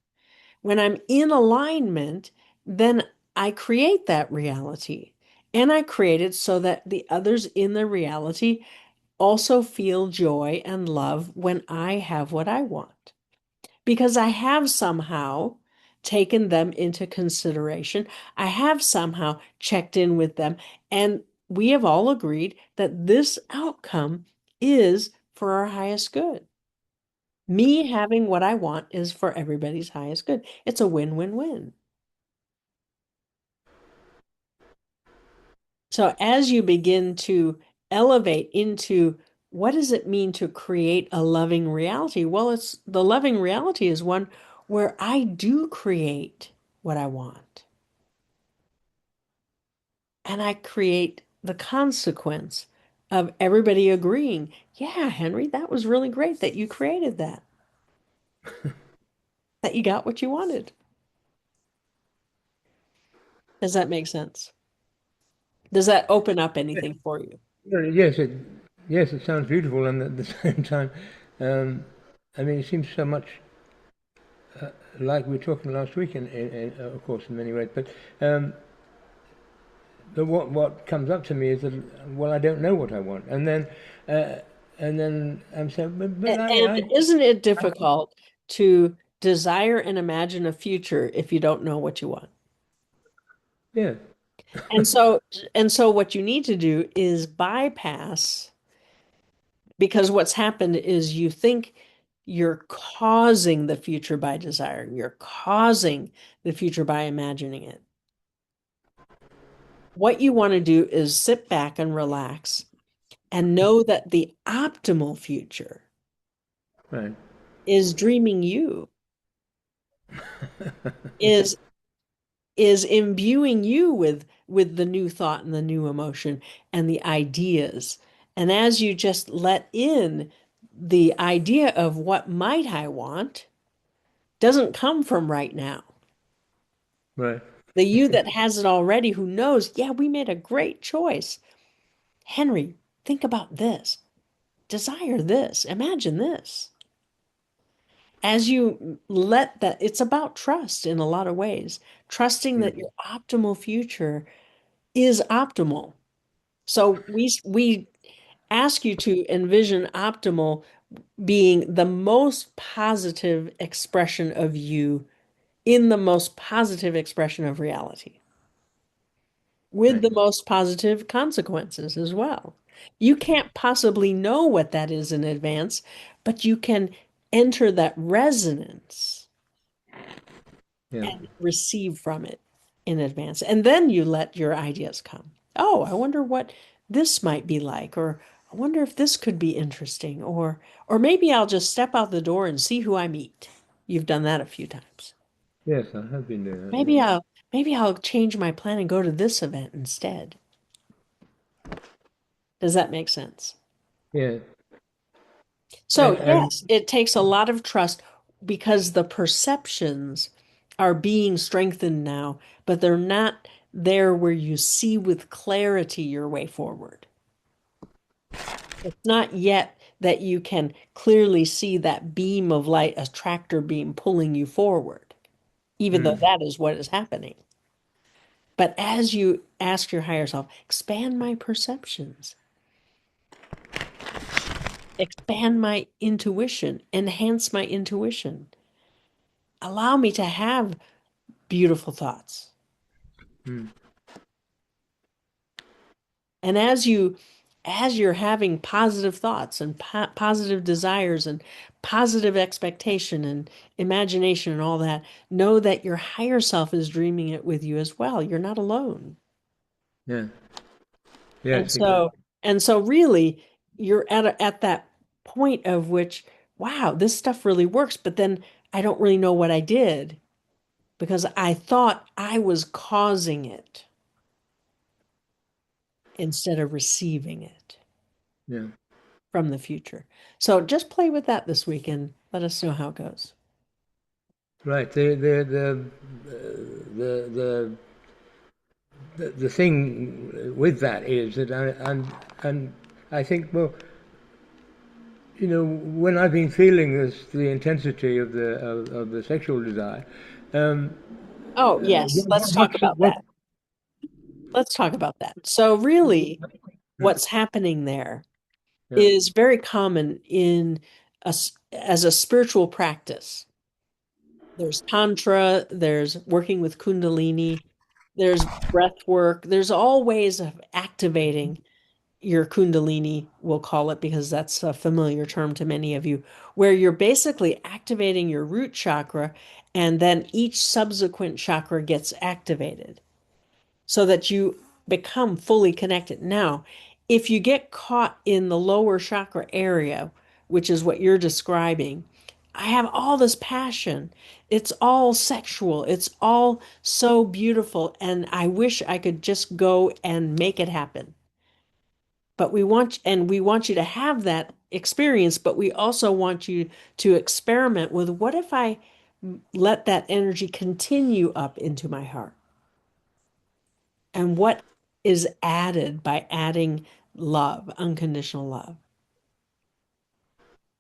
When I'm in alignment, then I create that reality. And I create it so that the others in the reality also feel joy and love when I have what I want. Because I have somehow taken them into consideration. I have somehow checked in with them. And we have all agreed that this outcome is for our highest good. Me having what I want is for everybody's highest good. It's a win-win-win. So as you begin to elevate into what does it mean to create a loving reality? Well, it's the loving reality is one where I do create what I want. And I create the consequence of everybody agreeing, yeah, Henry, that was really great that you created that, that you got what you wanted. Does that make sense? Does that open up anything for you? Well, yes, it sounds beautiful, and at the same time, um, I mean, it seems so much like we were talking last week, of course, in many ways. But what comes up to me is that, well, I don't know what I want, uh, and then I'm saying, but And isn't it difficult to desire and imagine a future if you don't know what you want? yeah, And so what you need to do is bypass, because what's happened is you think you're causing the future by desiring, you're causing the future by imagining it. What you want to do is sit back and relax and know that the optimal future right, is dreaming you, is imbuing you with the new thought and the new emotion and the ideas. And as you just let in the idea of what might I want doesn't come from right now. right, The you that has it already, who knows, yeah, we made a great choice. Henry, think about this. Desire this. Imagine this. As you let that, it's about trust in a lot of ways, trusting that mm, your optimal future is optimal. So we ask you to envision optimal being the most positive expression of you in the most positive expression of reality, with right, the most positive consequences as well. You can't possibly know what that is in advance, but you can enter that resonance yeah, and receive from it in advance. And then you let your ideas come. Oh, I wonder what this might be like, or I wonder if this could be interesting, or maybe I'll just step out the door and see who I meet. You've done that a few times. yes, I have been doing that. Maybe I'll change my plan and go to this event instead. Does that make sense? Yeah, So, and yes, it takes a lot of trust because the perceptions are being strengthened now, but they're not there where you see with clarity your way forward. It's not yet that you can clearly see that beam of light, a tractor beam pulling you forward. even though that is what is happening. But as you ask your higher self, expand my perceptions, expand my intuition, enhance my intuition, allow me to have beautiful thoughts. And as you're having positive thoughts and positive desires and positive expectation and imagination and all that, know that your higher self is dreaming it with you as well. You're not alone. Yeah. And Yes, so exactly. and so really you're at that point of which, wow, this stuff really works, but then I don't really know what I did because I thought I was causing it instead of receiving it Yeah. from the future. So just play with that this week and let us know how it goes. Right. The thing with that is that and I think, well, when I've been feeling the intensity of the sexual desire, um, Oh, yes, let's talk about that. Let's talk about that. So really what's happening there yeah, is very common in as a spiritual practice. There's tantra, there's working with kundalini, there's breath work, there's all ways of activating your kundalini, we'll call it because that's a familiar term to many of you, where you're basically activating your root chakra and then each subsequent chakra gets activated so that you become fully connected. Now, if you get caught in the lower chakra area, which is what you're describing, I have all this passion. It's all sexual. It's all so beautiful. And I wish I could just go and make it happen. But we want you to have that experience, but we also want you to experiment with what if I let that energy continue up into my heart? And what is added by adding love, unconditional love?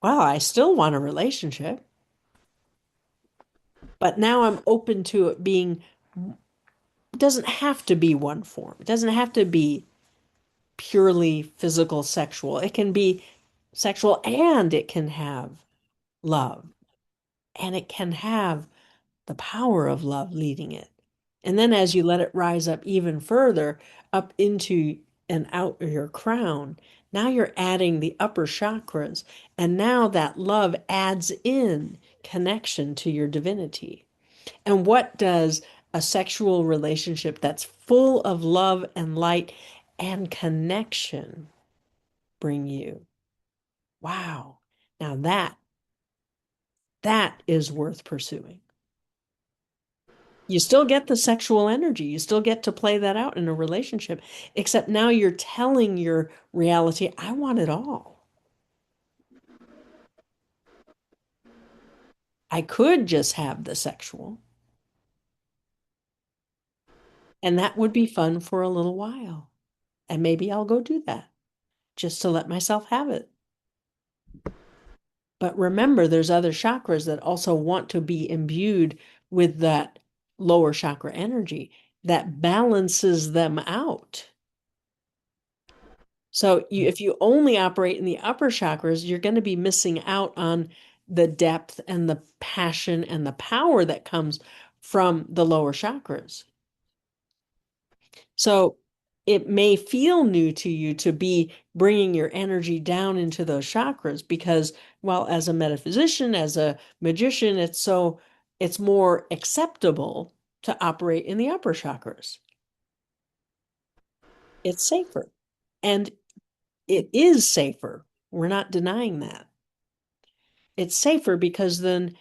Well, I still want a relationship, but now I'm open to it being, it doesn't have to be one form. It doesn't have to be purely physical, sexual. It can be sexual and it can have love and it can have the power of love leading it. And then as you let it rise up even further, up into and out of your crown, now you're adding the upper chakras. And now that love adds in connection to your divinity. And what does a sexual relationship that's full of love and light and connection bring you? Wow. Now that is worth pursuing. You still get the sexual energy. You still get to play that out in a relationship, except now you're telling your reality, I want it all. I could just have the sexual, and that would be fun for a little while. And maybe I'll go do that just to let myself have it. But remember, there's other chakras that also want to be imbued with that lower chakra energy that balances them out. So if you only operate in the upper chakras, you're going to be missing out on the depth and the passion and the power that comes from the lower chakras. So it may feel new to you to be bringing your energy down into those chakras because, well, as a metaphysician, as a magician, it's more acceptable to operate in the upper chakras. It's safer. And it is safer. We're not denying that. It's safer because then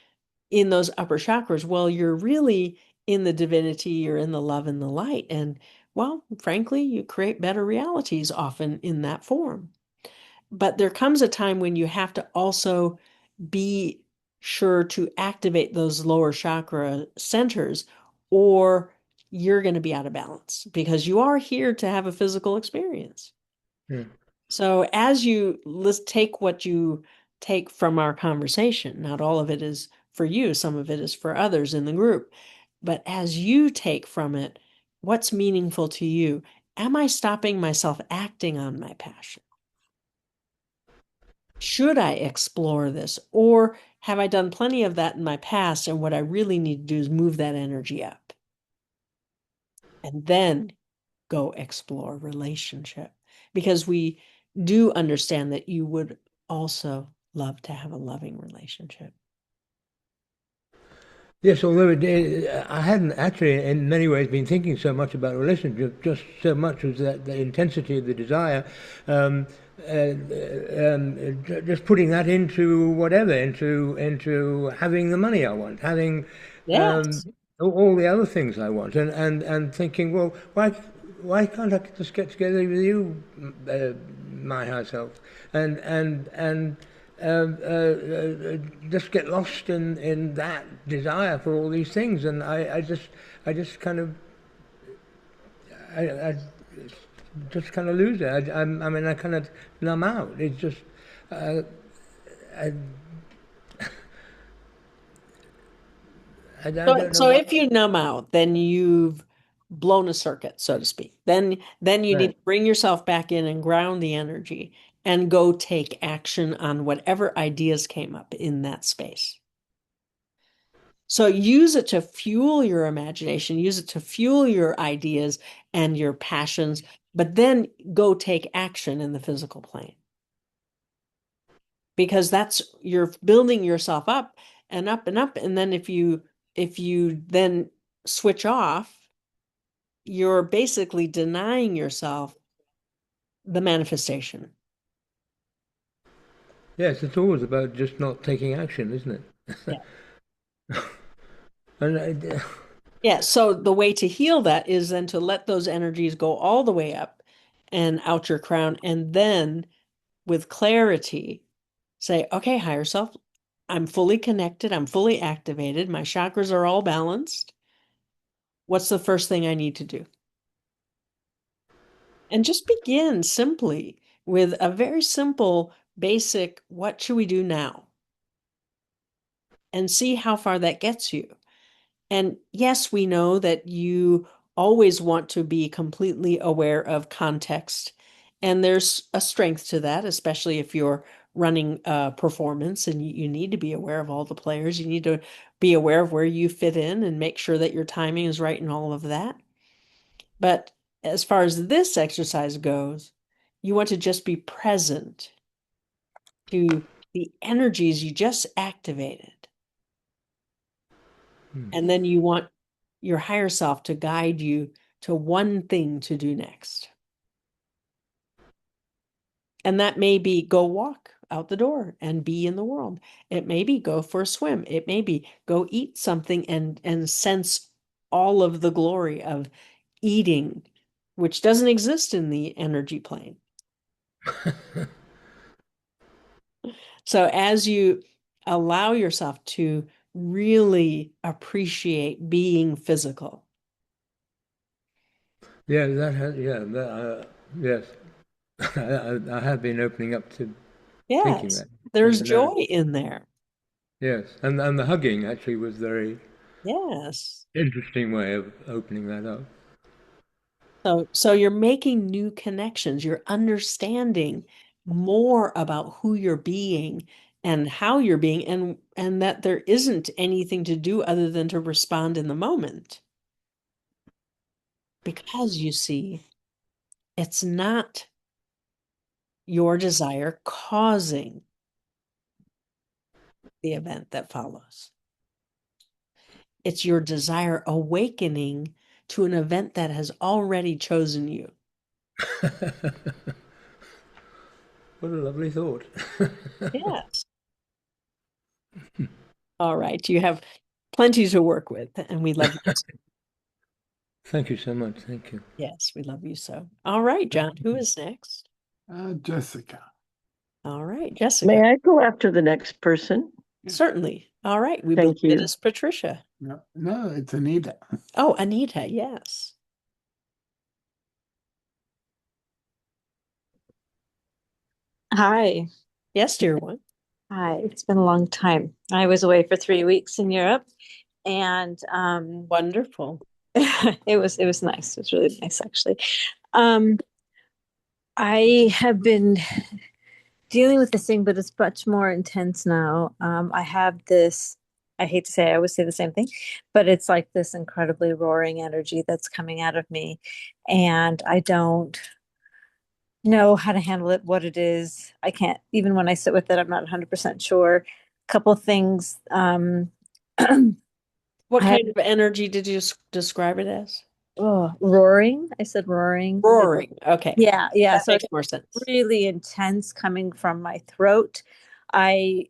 in those upper chakras, well, you're really in the divinity, you're in the love and the light. And well, frankly, you create better realities often in that form. But there comes a time when you have to also be sure to activate those lower chakra centers, or you're going to be out of balance because you are here to have a physical experience. yeah. So let's take what you take from our conversation. Not all of it is for you, some of it is for others in the group. But as you take from it, what's meaningful to you? Am I stopping myself acting on my passion? Should I explore this? Or have I done plenty of that in my past? And what I really need to do is move that energy up and then go explore relationship. Because we do understand that you would also love to have a loving relationship. Yes, although I hadn't actually in many ways been thinking so much about relationship, just so much as that the intensity of the desire, um, just putting that into whatever, into having the money I want, having um, Yes. all the other things I want, and thinking, well, why can't I just get together with you, my high self, and just get lost in that desire for all these things, and I just kind of I just kind of lose it. I mean, I kind of numb out. It's just uh, I, I So, don't know so what. if you numb out, then you've blown a circuit, so to speak. Then you need Right. to bring yourself back in and ground the energy and go take action on whatever ideas came up in that space. So use it to fuel your imagination, use it to fuel your ideas and your passions, but then go take action in the physical plane. Because that's you're building yourself up and up and up. And then if you then switch off, you're basically denying yourself the manifestation. Yes, it's always about just not taking action, isn't Yeah. it? And Yeah. So the way to heal that is then to let those energies go all the way up and out your crown. And then with clarity, say, okay, higher self, I'm fully connected. I'm fully activated. My chakras are all balanced. What's the first thing I need to do? And just begin simply with a very simple, basic, what should we do now? And see how far that gets you. And yes, we know that you always want to be completely aware of context. And there's a strength to that, especially if you're running a performance and you need to be aware of all the players. You need to be aware of where you fit in and make sure that your timing is right and all of that. But as far as this exercise goes, you want to just be present to the energies you just activated. And then you want your higher self to guide you to one thing to do next. And that may be go walk out the door and be in the world. It may be go for a swim. It may be go eat something and sense all of the glory of eating, which doesn't exist in the energy plane. So as you allow yourself to really appreciate being physical. yeah, that has, yeah, that, yes, I have been opening up to thinking Yes, that. there's No, joy in there. yes, and the hugging actually was very Yes. interesting way of opening that up. So you're making new connections. You're understanding more about who you're being and how you're being and that there isn't anything to do other than to respond in the moment. Because you see, it's not your desire causing the event that follows. It's your desire awakening to an event that has already chosen you. What a lovely thought. Yes. All right. You have plenty to work with, and we love you. Thank you so much. Thank you. Yes, we love you so. All right, John, who is next? Jessica. All right, May Jessica. I go after the next person? Certainly. All right, we Thank believe it you. is Patricia. No, no, it's Anita. Oh, Anita, yes. Hi. Yes, dear one. Hi. It's been a long time. I was away for 3 weeks in Europe and Wonderful. it was nice. It was really nice, actually. Um, I have been dealing with this thing, but it's much more intense now. I have this, I hate to say, I always say the same thing, but it's like this incredibly roaring energy that's coming out of me. And I don't know how to handle it, what it is. I can't, even when I sit with it, I'm not 100% sure. A couple things. What I had kind of energy did you describe it as? roaring. I said roaring. Roaring. Okay. Yeah, yeah. That So makes it's more sense. really intense coming from my throat. I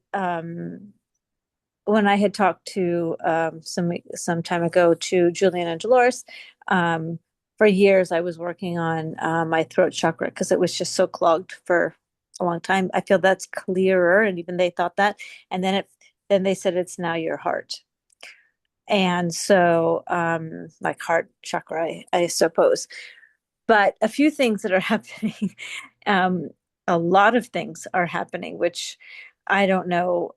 when I had talked to some time ago to Julian and Dolores, um, for years I was working on my throat chakra because it was just so clogged for a long time. I feel that's clearer, and even they thought that. And then they said it's now your heart. And so like heart chakra, I suppose. But a few things that are happening, um, a lot of things are happening, which I don't know.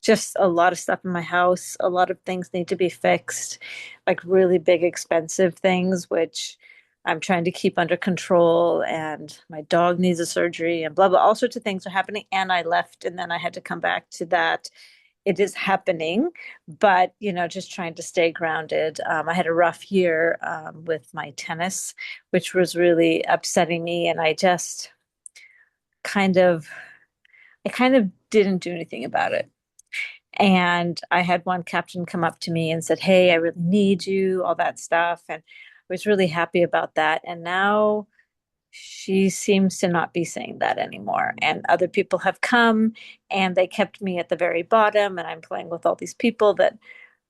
Just a lot of stuff in my house, a lot of things need to be fixed, like really big, expensive things, which I'm trying to keep under control. And my dog needs a surgery and blah, blah, all sorts of things are happening. And I left and then I had to come back to that. It is happening, but just trying to stay grounded. I had a rough year with my tennis, which was really upsetting me, and kind of, I kind of didn't do anything about it. And I had one captain come up to me and said, "Hey, I really need you," all that stuff, and I was really happy about that. And now she seems to not be saying that anymore. And other people have come and they kept me at the very bottom, and I'm playing with all these people that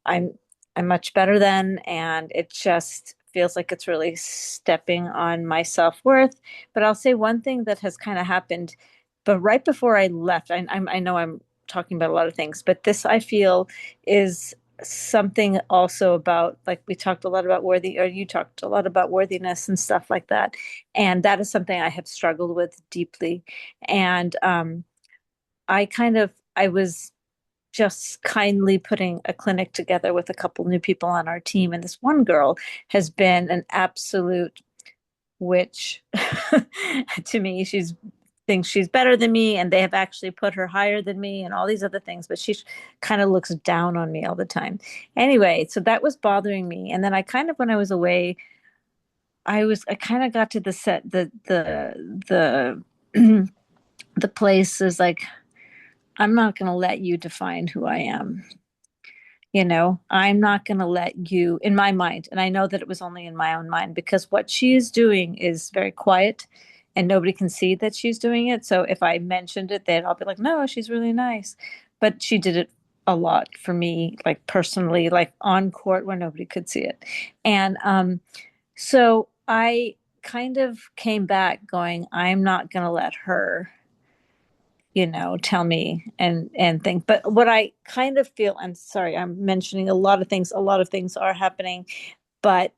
I'm I'm much better than, and it just feels like it's really stepping on my self-worth. But I'll say one thing that has kind of happened, but right before I left, I know I'm talking about a lot of things, but this I feel is something also about, like, we talked a lot about worthy, or you talked a lot about worthiness and stuff like that, and that is something I have struggled with deeply. And I was just kindly putting a clinic together with a couple new people on our team. And this one girl has been an absolute witch to me. She's thinks she's better than me, and they have actually put her higher than me and all these other things, but she kind of looks down on me all the time. Anyway, so that was bothering me. And then I kind of, when I was away, I kind of got to the set the the place is like, I'm not going to let you define who I am. I'm not going to let you, in my mind, and I know that it was only in my own mind, because what she is doing is very quiet and nobody can see that she's doing it. So if I mentioned it, they'd all be like, no, she's really nice. But she did it a lot for me, like personally, like on court where nobody could see it. And so I kind of came back going, I'm not going to let her tell me and think. But what I kind of feel, I'm sorry, I'm mentioning a lot of things are happening, but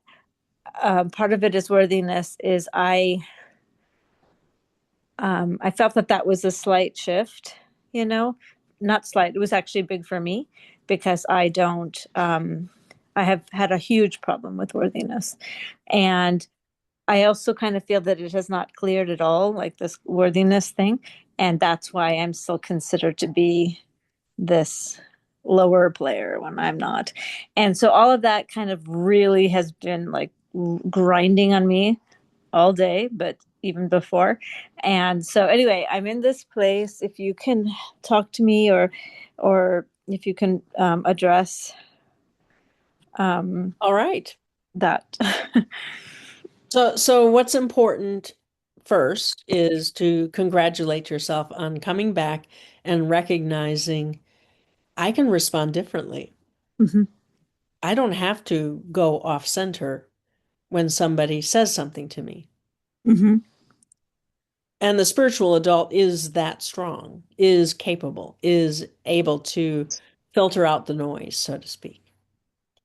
part of it is worthiness. Is I felt that that was a slight shift, not slight, it was actually big for me, because I have had a huge problem with worthiness. And I also kind of feel that it has not cleared at all, like this worthiness thing. And that's why I'm still considered to be this lower player when I'm not. And so all of that kind of really has been like grinding on me all day, but even before. And so anyway, I'm in this place. If you can talk to me, or if you can address um, All right. that. So what's important first is to congratulate yourself on coming back and recognizing I can respond differently. Mhm. I don't have to go off center when somebody says something to me. Mhm. And the spiritual adult is that strong, is capable, is able to filter out the noise, so to speak,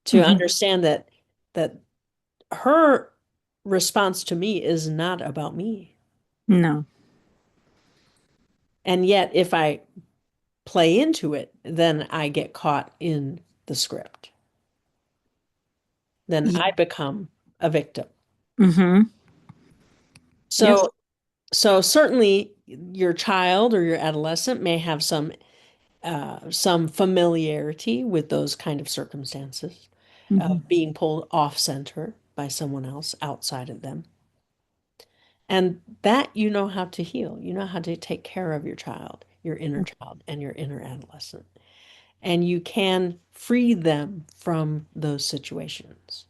to Mhm. understand that her response to me is not about me. No. And yet, if I play into it, then I get caught in the script. then Yeah. I become a victim. Mm-hmm. Yes. So certainly your child or your adolescent may have some familiarity with those kind of circumstances Mm-hmm. of being pulled off center by someone else outside of them. And that you know how to heal. You know how to take care of your child, your inner child, and your inner adolescent. And you can free them from those situations.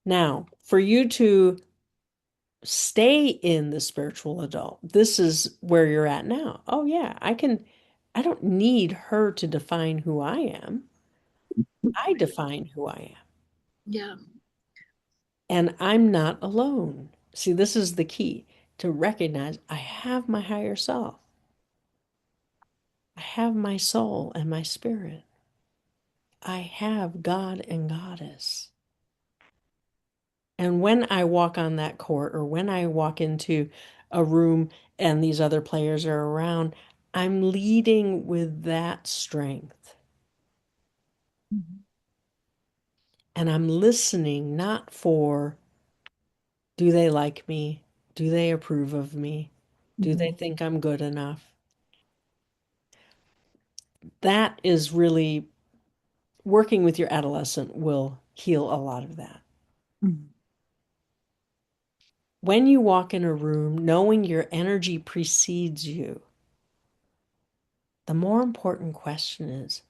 Now, for you to stay in the spiritual adult, this is where you're at now. Oh, yeah, I don't need her to define who I am. I define who I am. Yeah. And I'm not alone. See, this is the key to recognize I have my higher self. I have my soul and my spirit. I have God and Goddess. And when I walk on that court or when I walk into a room and these other players are around, I'm leading with that strength. Mm-hmm. And I'm listening not for, do they like me? Do they approve of me? Do they think I'm good enough? That is really working with your adolescent will heal a lot of that. Mm-hmm. When you walk in a room, knowing your energy precedes you, the more important question is,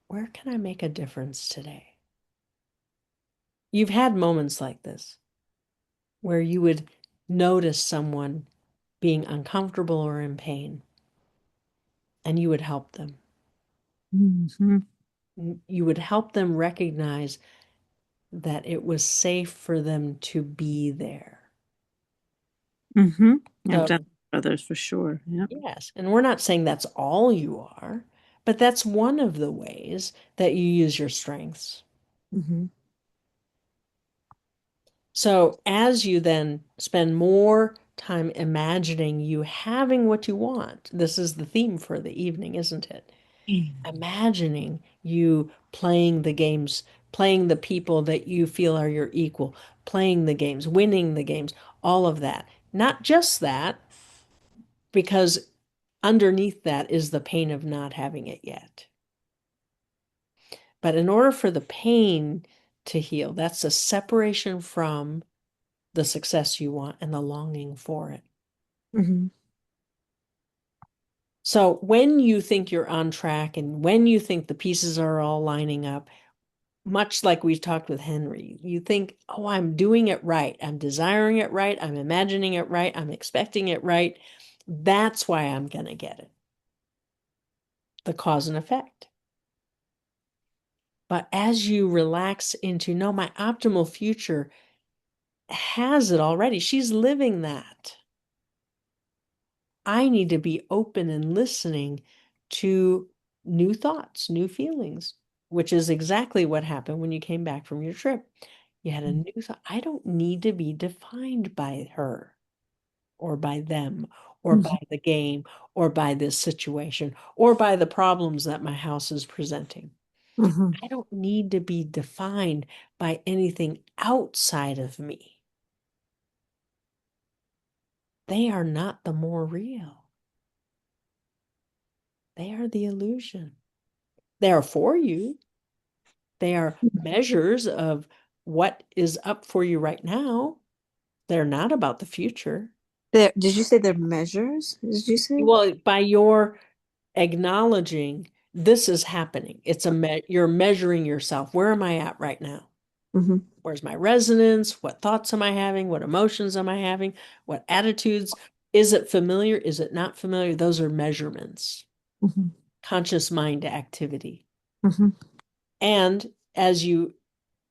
where can I make a difference today? You've had moments like this where you would notice someone being uncomfortable or in pain, and you would help them. Mm-hmm. You would help them recognize that it was safe for them to be there. Mm-hmm. I've So, done others for sure. Yeah. yes, and we're not saying that's all you are, but that's one of the ways that you use your strengths. Mm-hmm. So, as you then spend more time imagining you having what you want, this is the theme for the evening, isn't it? Imagining you playing the games, playing the people that you feel are your equal, playing the games, winning the games, all of that. Not just that, because underneath that is the pain of not having it yet. But in order for the pain to heal, that's a separation from the success you want and the longing for it. Mm-hmm. So when you think you're on track and when you think the pieces are all lining up, much like we talked with Henry, you think, oh, I'm doing it right. I'm desiring it right. I'm imagining it right. I'm expecting it right. That's why I'm going to get it. The cause and effect. But as you relax into, no, my optimal future has it already. She's living that. I need to be open and listening to new thoughts, new feelings, which is exactly what happened when you came back from your trip. You had a new thought. I don't need to be defined by her or by them or by the game or by this situation or by the problems that my house is presenting. Mm-hmm. I don't need to be defined by anything outside of me. They are not the more real. They are the illusion. They are for you. They are measures of what is up for you right now. They're not about the future. Did you say they're measures? Did you say? Well, by your acknowledging this is happening, you're measuring yourself. Where am I at right now? Mm-hmm. Where's my resonance? What thoughts am I having? What emotions am I having? What attitudes? Is it familiar? Is it not familiar? Those are measurements, Mm-hmm. conscious mind activity. Mm-hmm. And as you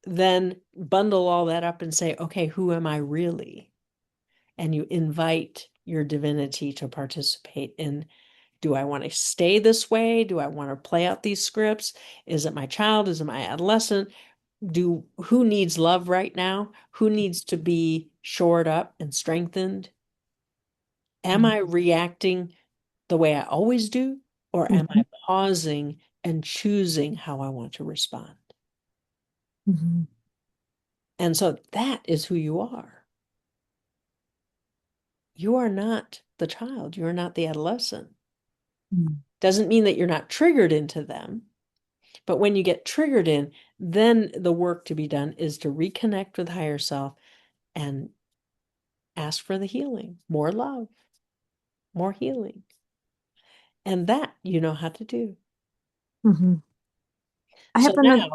then bundle all that up and say, okay, who am I really? And you invite your divinity to participate in, do I want to stay this way? Do I want to play out these scripts? Is it my child? Is it my adolescent? Who needs love right now? Who needs to be shored up and strengthened? Am I reacting the way I always do? Or am I pausing and choosing how I want to respond? Mm-hmm. And so that is who you are. You are not the child. You are not the adolescent. Doesn't mean that you're not triggered into them. But when you get triggered in, then the work to be done is to reconnect with higher self and ask for the healing, more love, more healing. And that you know how to do. Mm-hmm. I So have another.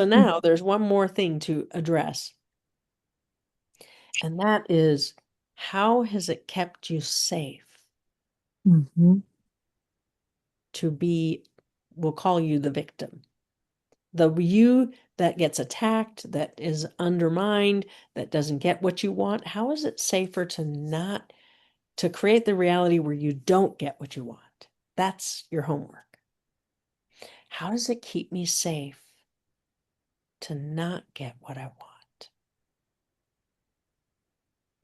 now there's one more thing to address. And that is, how has it kept you safe Mm-hmm. to be, we'll call you the victim? The you that gets attacked, that is undermined, that doesn't get what you want. How is it safer to create the reality where you don't get what you want? That's your homework. How does it keep me safe to not get what I want?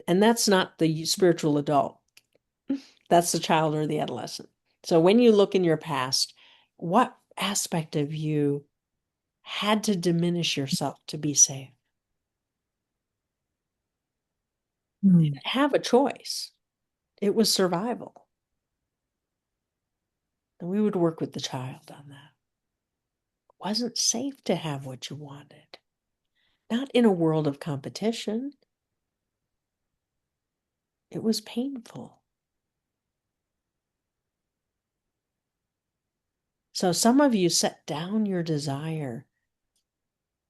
And that's not the spiritual adult. That's the child or the adolescent. So when you look in your past, what aspect of you had to diminish yourself to be safe? You didn't have a choice. It was survival. And we would work with the child on that. It wasn't safe to have what you wanted. Not in a world of competition. It was painful. So some of you set down your desire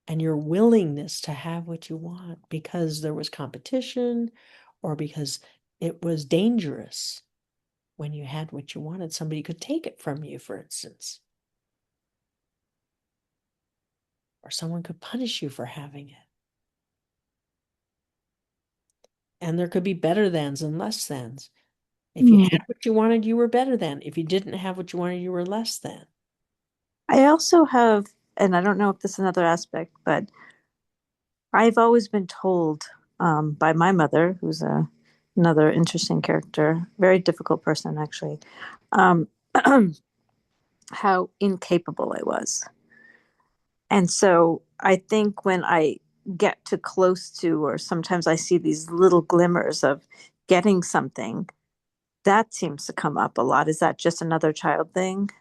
and your willingness to have what you want because there was competition or because it was dangerous when you had what you wanted. Somebody could take it from you, for instance, or someone could punish you for having it. And there could be better thans and less thans. If you had what you wanted, you were better than. If you didn't have what you wanted, you were less than. I also have, and I don't know if this is another aspect, but I've always been told by my mother, who's another interesting character, very difficult person actually, um, how incapable I was. And so I think when I get too close to, or sometimes I see these little glimmers of getting something, that seems to come up a lot. Is that just another child thing?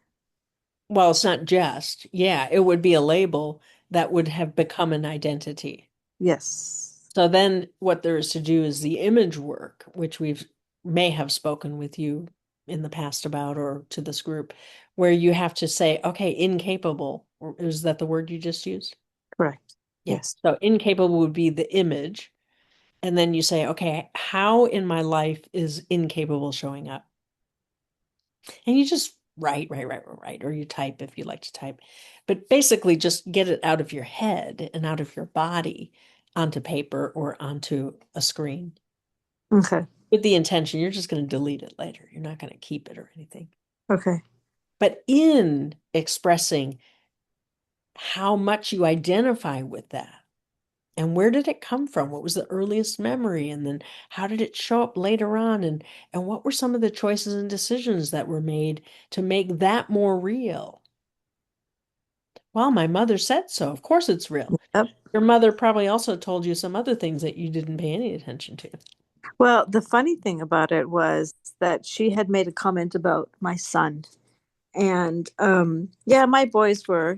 Well, it's not just, yeah, it would be a label that would have become an identity. Yes. So then what there is to do is the image work, which we've may have spoken with you in the past about or to this group, where you have to say, okay, incapable. Or is that the word you just used? Correct. Yeah. Yes. So incapable would be the image. And then you say, okay, how in my life is incapable showing up? And you just write, or you type if you like to type. But basically just get it out of your head and out of your body onto paper or onto a screen Okay. with the intention you're just going to delete it later. You're not going to keep it or anything. Okay. But in expressing how much you identify with that, and where did it come from? What was the earliest memory? And then how did it show up later on? And what were some of the choices and decisions that were made to make that more real? Well, my mother said so. Of course it's real. Yep. Your mother probably also told you some other things that you didn't pay any attention to. Well, the funny thing about it was that she had made a comment about my son. And yeah, my boys were,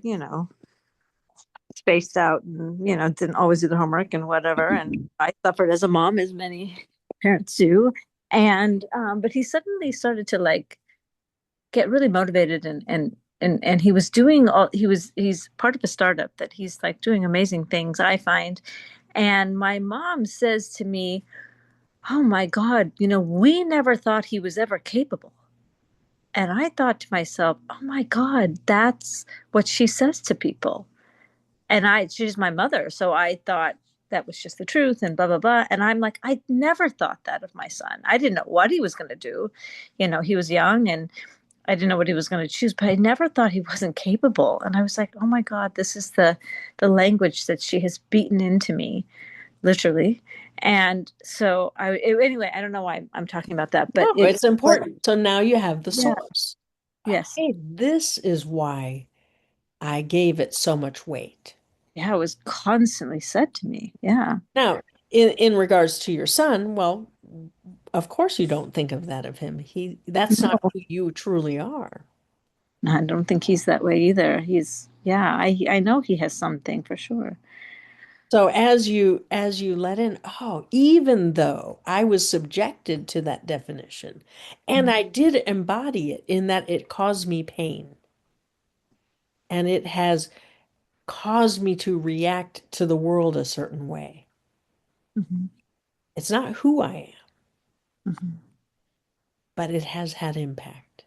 spaced out and, didn't always do the homework and whatever. And I suffered as a mom, as many parents do. And but he suddenly started to like get really motivated and he was doing he's part of a startup that he's like doing amazing things, I find. And my mom says to me, "Oh my God, we never thought he was ever capable." And I thought to myself, "Oh my God, that's what she says to people." And she's my mother, so I thought that was just the truth and blah blah blah. And I'm like, I never thought that of my son. I didn't know what he was going to do. He was young and I didn't know what he was going to choose, but I never thought he wasn't capable. And I was like, oh my God, this is the language that she has beaten into me, literally. And so anyway, I don't know why I'm talking about that, but No, it's important. So now you have the yeah, source. yes. Hey, this is why I gave it so much weight. Yeah, it was constantly said to me. Yeah. Now, in regards to your son, well, of course you don't think of that of him. That's not No, who you truly are. I don't think he's that way either. Yeah, I know he has something for sure. So as you let in, oh, even though I was subjected to that definition, and I did embody it in that it caused me pain, and it has caused me to react to the world a certain way. Mm-hmm. It's not who I am, Mm-hmm. but it has had impact.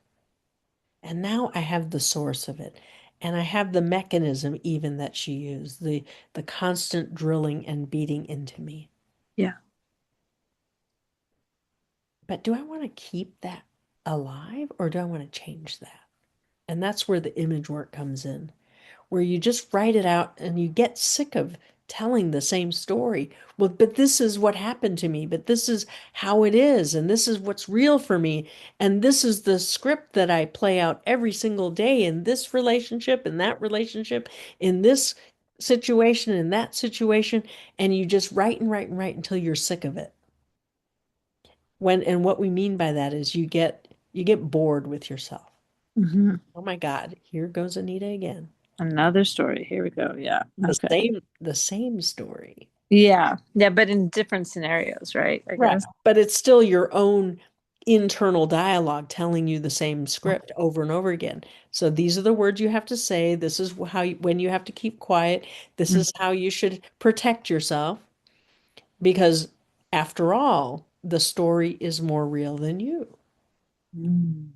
And now I have the source of it. And I have the mechanism even that she used, the constant drilling and beating into me. Yeah. But do I want to keep that alive or do I want to change that? And that's where the image work comes in, where you just write it out and you get sick of telling the same story. Well, but this is what happened to me, but this is how it is, and this is what's real for me, and this is the script that I play out every single day in this relationship, in that relationship, in this situation, in that situation, and you just write and write and write until you're sick of it. And what we mean by that is you get bored with yourself. Mm-hmm. Oh my God, here goes Anita again. Another story. Here we go. Yeah. The Okay. same story. Yeah. Yeah, but in different scenarios, right? I Right. guess. But it's still your own internal dialogue telling you the same script over and over again. So these are the words you have to say. This is when you have to keep quiet. This is how you should protect yourself because after all, the story is more real than you. Mm-hmm.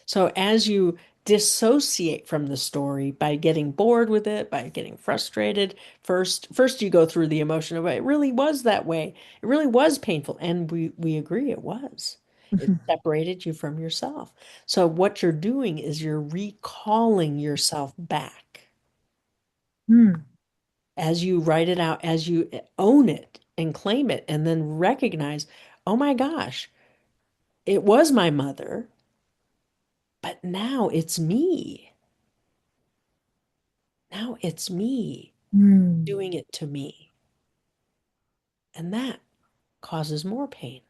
So as you dissociate from the story by getting bored with it, by getting frustrated, first you go through the emotion of it really was that way. It really was painful. And we agree it was. It separated you from yourself. So what you're doing is you're recalling yourself back Mm-hmm. as you write it out, as you own it and claim it, and then recognize, oh my gosh, it was my mother, but now it's me. Now it's me doing it to me. And that causes more pain.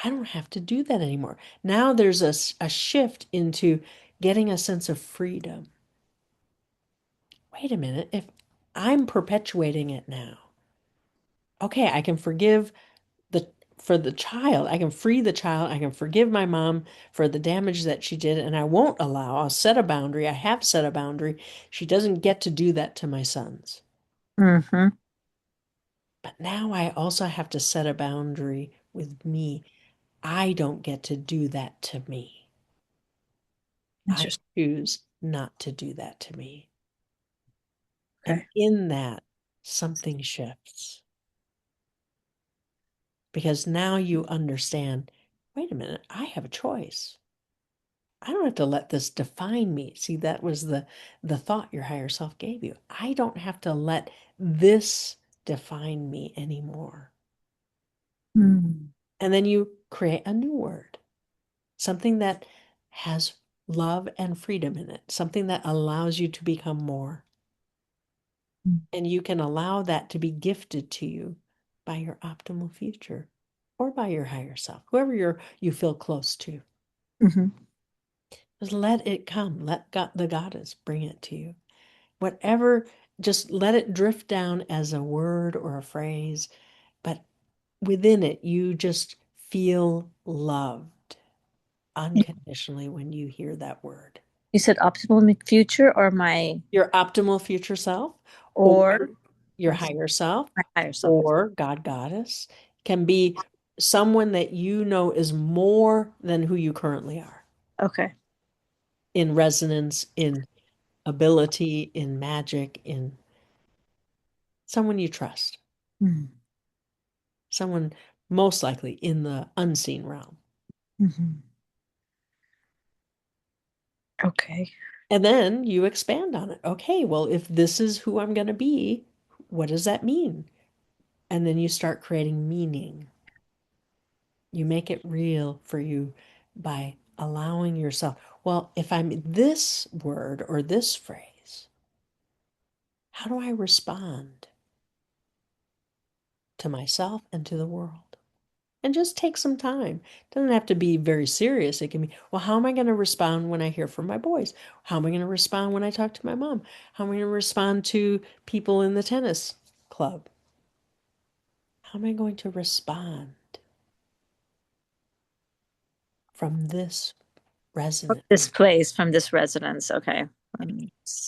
I don't have to do that anymore. Now there's a shift into getting a sense of freedom. Wait a minute, if I'm perpetuating it now, okay, I can forgive the for the child. I can free the child. I can forgive my mom for the damage that she did, and I'll set a boundary. I have set a boundary. She doesn't get to do that to my sons. Mm-hmm. But now I also have to set a boundary with me. I don't get to do that to me. I Interesting. choose not to do that to me. And Okay. in that, something shifts because now you understand, wait a minute, I have a choice. I don't have to let this define me. See, that was the thought your higher self gave you. I don't have to let this define me anymore. Mm-hmm. And then you create a new word, something that has love and freedom in it, something that allows you to become more. And you can allow that to be gifted to you by your optimal future or by your higher self, whoever you feel close to. Mm-hmm. Just let it come. Let God, the goddess bring it to you. Whatever, just let it drift down as a word or a phrase, but within it, you just feel loved unconditionally when you hear that word. You said optimal future or my Your optimal future self, or or your higher self, my higher self. or God Goddess can be someone that you know is more than who you currently are Okay. in resonance, in ability, in magic, in someone you trust, someone most likely in the unseen realm. Mm-hmm. Okay. And then you expand on it. Okay, well, if this is who I'm going to be, what does that mean? And then you start creating meaning. You make it real for you by allowing yourself, well, if I'm this word or this phrase, How do I respond to myself and to the world? And just take some time. It doesn't have to be very serious. It can be, well, how am I going to respond when I hear from my boys? How am I going to respond when I talk to my mom? How am I going to respond to people in the tennis club? How am I going to respond from this resonance? This place from this residence. Okay.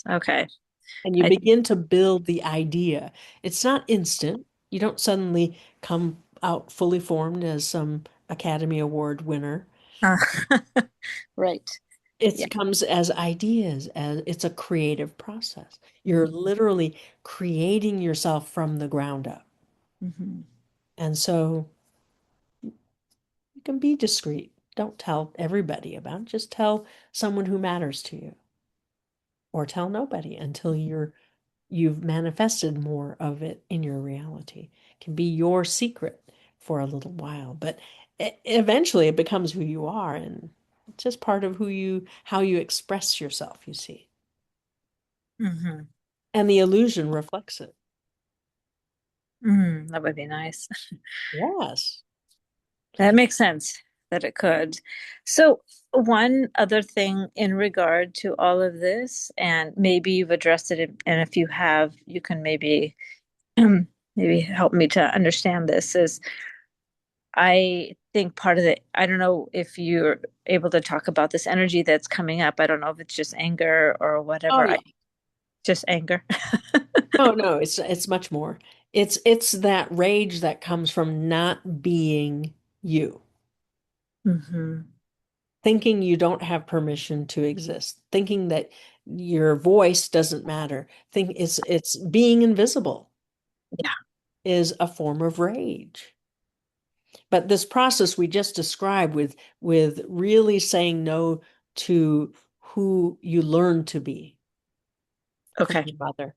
Okay. And you I, begin to build the idea. It's not instant. You don't suddenly come out fully formed as some Academy Award winner. uh, right. Yeah. It comes as ideas, as it's a creative process. You're literally creating yourself from the ground up. Mm-hmm. And so you can be discreet. Don't tell everybody about it. Just tell someone who matters to you, or tell nobody until you've manifested more of it in your reality. It can be your secret for a little while, but eventually it becomes who you are, and it's just part of how you express yourself, you see. Mm-hmm. And the illusion reflects it. Mm, that would be nice. Yes. That makes sense that it could. So, one other thing in regard to all of this, and maybe you've addressed it, and if you have, you can maybe maybe help me to understand this, is I think part of the, I don't know if you're able to talk about this energy that's coming up. I don't know if it's just anger or Oh whatever. yeah. Just anger. No, no, it's much more. It's that rage that comes from not being you, Hmm. thinking you don't have permission to exist, thinking that your voice doesn't matter. Think it's being invisible Yeah. is a form of rage. But this process we just described with really saying no to who you learn to be from Okay. your mother,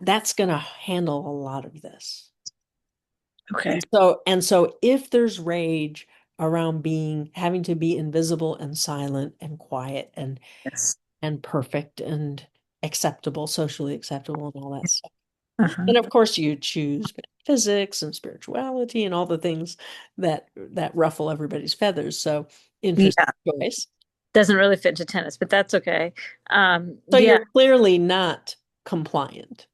that's going to handle a lot of this. Okay. And so if there's rage around having to be invisible and silent and quiet Yes. and perfect and acceptable, socially acceptable and all that stuff. Uh-huh. And of course you choose physics and spirituality and all the things that ruffle everybody's feathers. So interesting Yeah. choice. Doesn't really fit into tennis, but that's okay. So Yeah. you're clearly not compliant,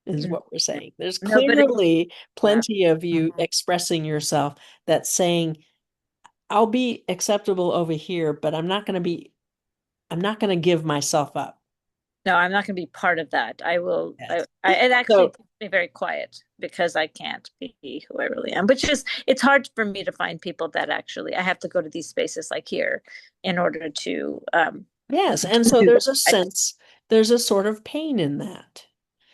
is Mm. what we're saying. There's No, but it, clearly yeah. plenty of you Mhm. expressing yourself that's saying, I'll be acceptable over here, but I'm not going to give myself up. No, I'm not going to be part of that. I will. Yes. It actually So, keeps me very quiet because I can't be who I really am. Which is, it's hard for me to find people that actually. I have to go to these spaces like here in order to yes. And so do there's a that. sense, there's a sort of pain in that.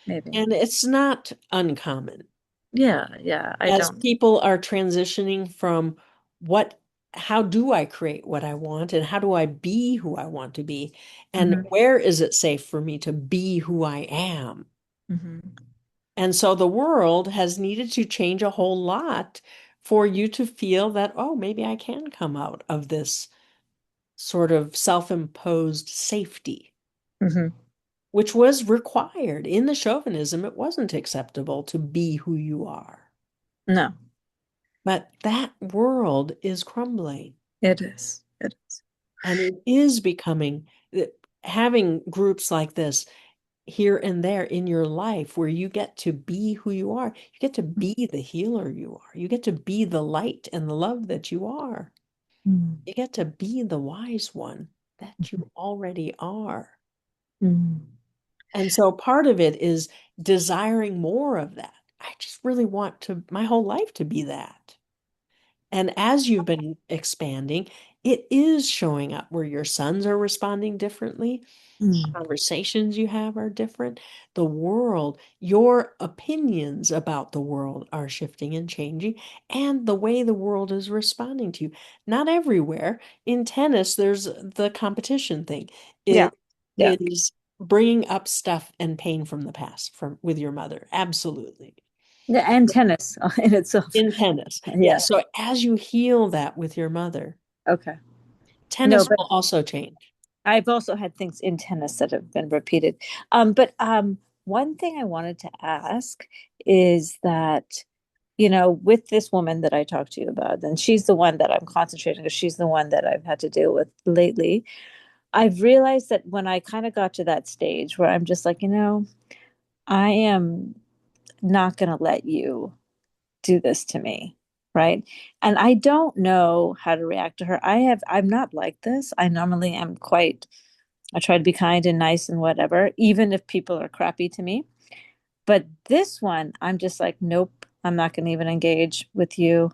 Maybe. And it's not uncommon Yeah. Yeah. I as don't. people are transitioning from what, how do I create what I want and how do I be who I want to be? And Hmm. where is it safe for me to be who I am? Hmm. And so the world has needed to change a whole lot for you to feel that, oh, maybe I can come out of this sort of self-imposed safety, Hmm. which was required. In the chauvinism, it wasn't acceptable to be who you are. No, But that world is crumbling. it is. It is. And it is becoming, having groups like this here and there in your life where you get to be who you are. You get to be the healer you are. You get to be the light and the love that you are. Mm. You get to be the wise one that you already are. Mm. And so part of it is desiring more of that. I just really want my whole life to be that. And as you've been expanding, it is showing up where your sons are responding differently. Mm. Conversations you have are different. The world, your opinions about the world are shifting and changing, and the way the world is responding to you. Not everywhere. In tennis, there's the competition thing. Yeah. It Yeah. is bringing up stuff and pain from the past from with your mother. Absolutely. Yeah. And tennis in itself. In tennis. Yeah. Yeah. So as you heal that with your mother, Okay. No, tennis but will also change. I've also had things in tennis that have been repeated. But one thing I wanted to ask is that, with this woman that I talked to you about, and she's the one that I'm concentrating because she's the one that I've had to deal with lately. I've realized that when I kind of got to that stage where I'm just like, I am not going to let you do this to me. Right. And I don't know how to react to her. I'm not like this. I normally am I try to be kind and nice and whatever, even if people are crappy to me. But this one, I'm just like, nope, I'm not going to even engage with you.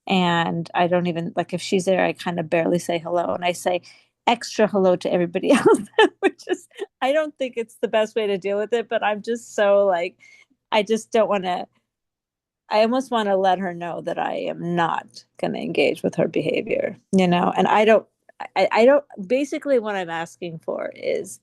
And I don't even, like, if she's there, I kind of barely say hello. And I say extra hello to everybody else, which is, I don't think it's the best way to deal with it, but I'm just so like, I just don't want to, I almost want to let her know that I am not going to engage with her behavior, and I don't, basically what I'm asking for is,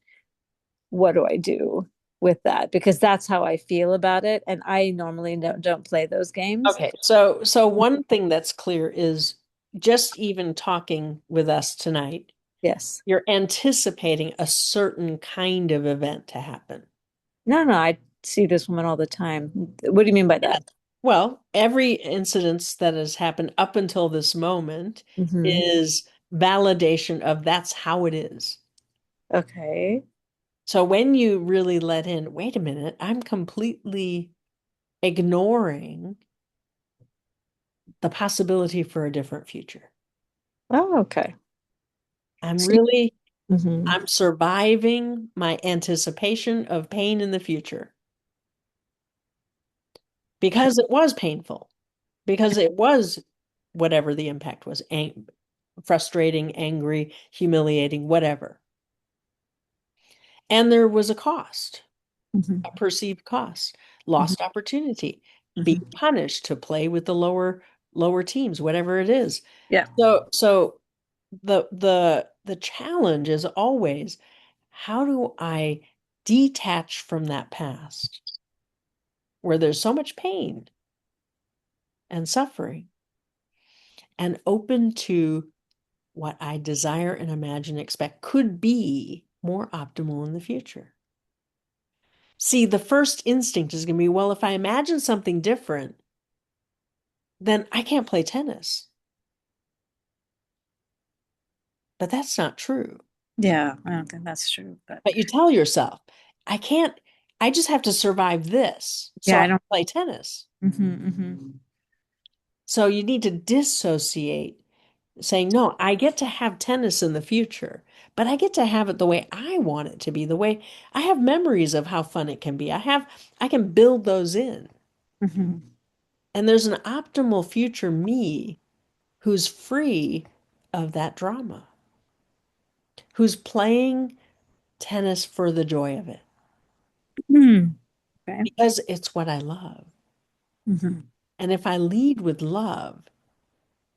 what do I do with that? Because that's how I feel about it. And I normally don't play those games. Okay, so one thing that's clear is just even talking with us tonight, Yes. you're anticipating a certain kind of event to happen. No, no, I see this woman all the time. What do you mean by Yeah. that? Well, every incident that has happened up until this moment Mm-hmm. is validation of that's how it is. Okay. So when you really let in, wait a minute, I'm completely ignoring the possibility for a different future. Oh, okay. I'm So, really, mm-hmm. I'm surviving my anticipation of pain in the future because it was painful, because it was whatever the impact was, frustrating, angry, humiliating, whatever. And there was a cost, Mm-hmm. a perceived cost, Mm-hmm. lost opportunity, being Mm-hmm. punished to play with the lower teams, whatever it is. Yeah. So the challenge is always, how do I detach from that past where there's so much pain and suffering and open to what I desire and imagine, expect could be more optimal in the future. See, the first instinct is going to be, well, if I imagine something different, then I can't play tennis. But that's not true. Yeah. I don't think that's true, but But you tell yourself, I can't, I just have to survive this so yeah, I I can don't. play tennis. Mm-hmm, mm-hmm. So you need to dissociate, saying, no, I get to have tennis in the future, but I get to have it the way I want it to be, the way I have memories of how fun it can be. I can build those in. Mm-hmm. And there's an optimal future me who's free of that drama, who's playing tennis for the joy of it, Mm-hmm. Okay. because it's what I love. Mm-hmm. And if I lead with love,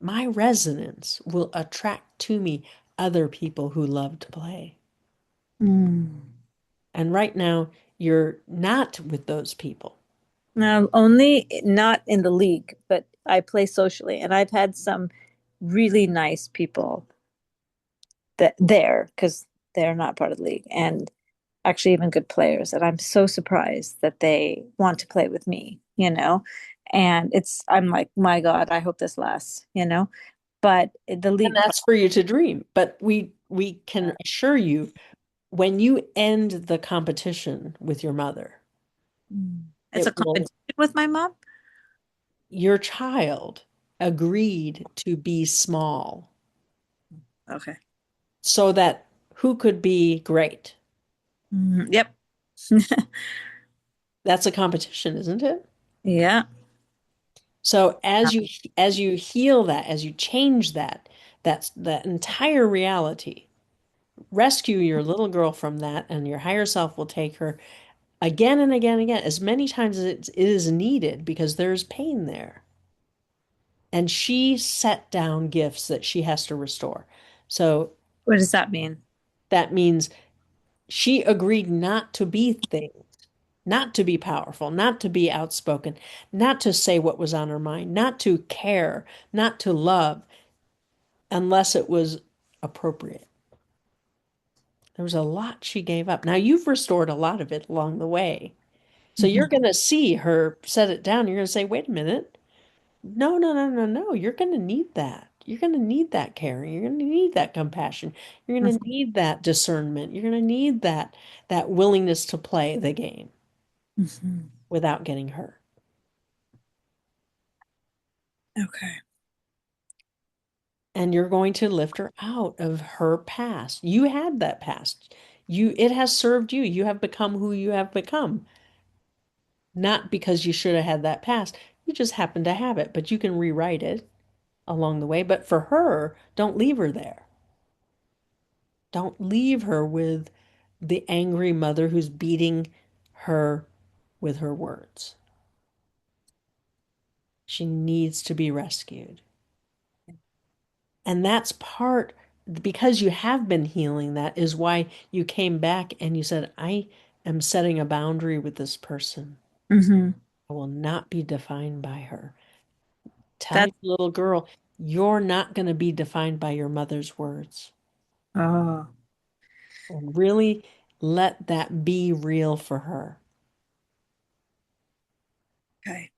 my resonance will attract to me other people who love to play. Mm. And right now, you're not with those people. No, only not in the league, but I play socially, and I've had some really nice people that there because they're not part of the league, and actually even good players. And I'm so surprised that they want to play with me, And I'm like, my God, I hope this lasts. But the And league, that's for you to dream. But we can assure you, when you end the competition with your mother, it's a it will, competition with my mom. your child agreed to be small Okay. so that who could be great? Yep. That's a competition, isn't it? Yeah. So as you heal that, as you change that's that entire reality, rescue your little girl from that, and your higher self will take her again and again and again, as many times as it is needed, because there's pain there. And she set down gifts that she has to restore. So What does that mean? that means she agreed not to be things, not to be powerful, not to be outspoken, not to say what was on her mind, not to care, not to love unless it was appropriate. There was a lot she gave up. Now you've restored a lot of it along the way. So you're going to see her set it down. You're going to say, wait a minute. No, no, no, no, no. You're going to need that. You're going to need that caring. You're going to need that compassion. You're going to need that discernment. You're going to need that willingness to play the game Mhm. without getting hurt. Okay. And you're going to lift her out of her past. You had that past. It has served you. You have become who you have become. Not because you should have had that past. You just happen to have it, but you can rewrite it along the way. But for her, don't leave her there. Don't leave her with the angry mother who's beating her with her words. She needs to be rescued. And that's part, because you have been healing, that is why you came back and you said, I am setting a boundary with this person. Mm-hmm. I will not be defined by her. Tell That, your little girl, you're not going to be defined by your mother's words. oh, And really let that be real for her. okay.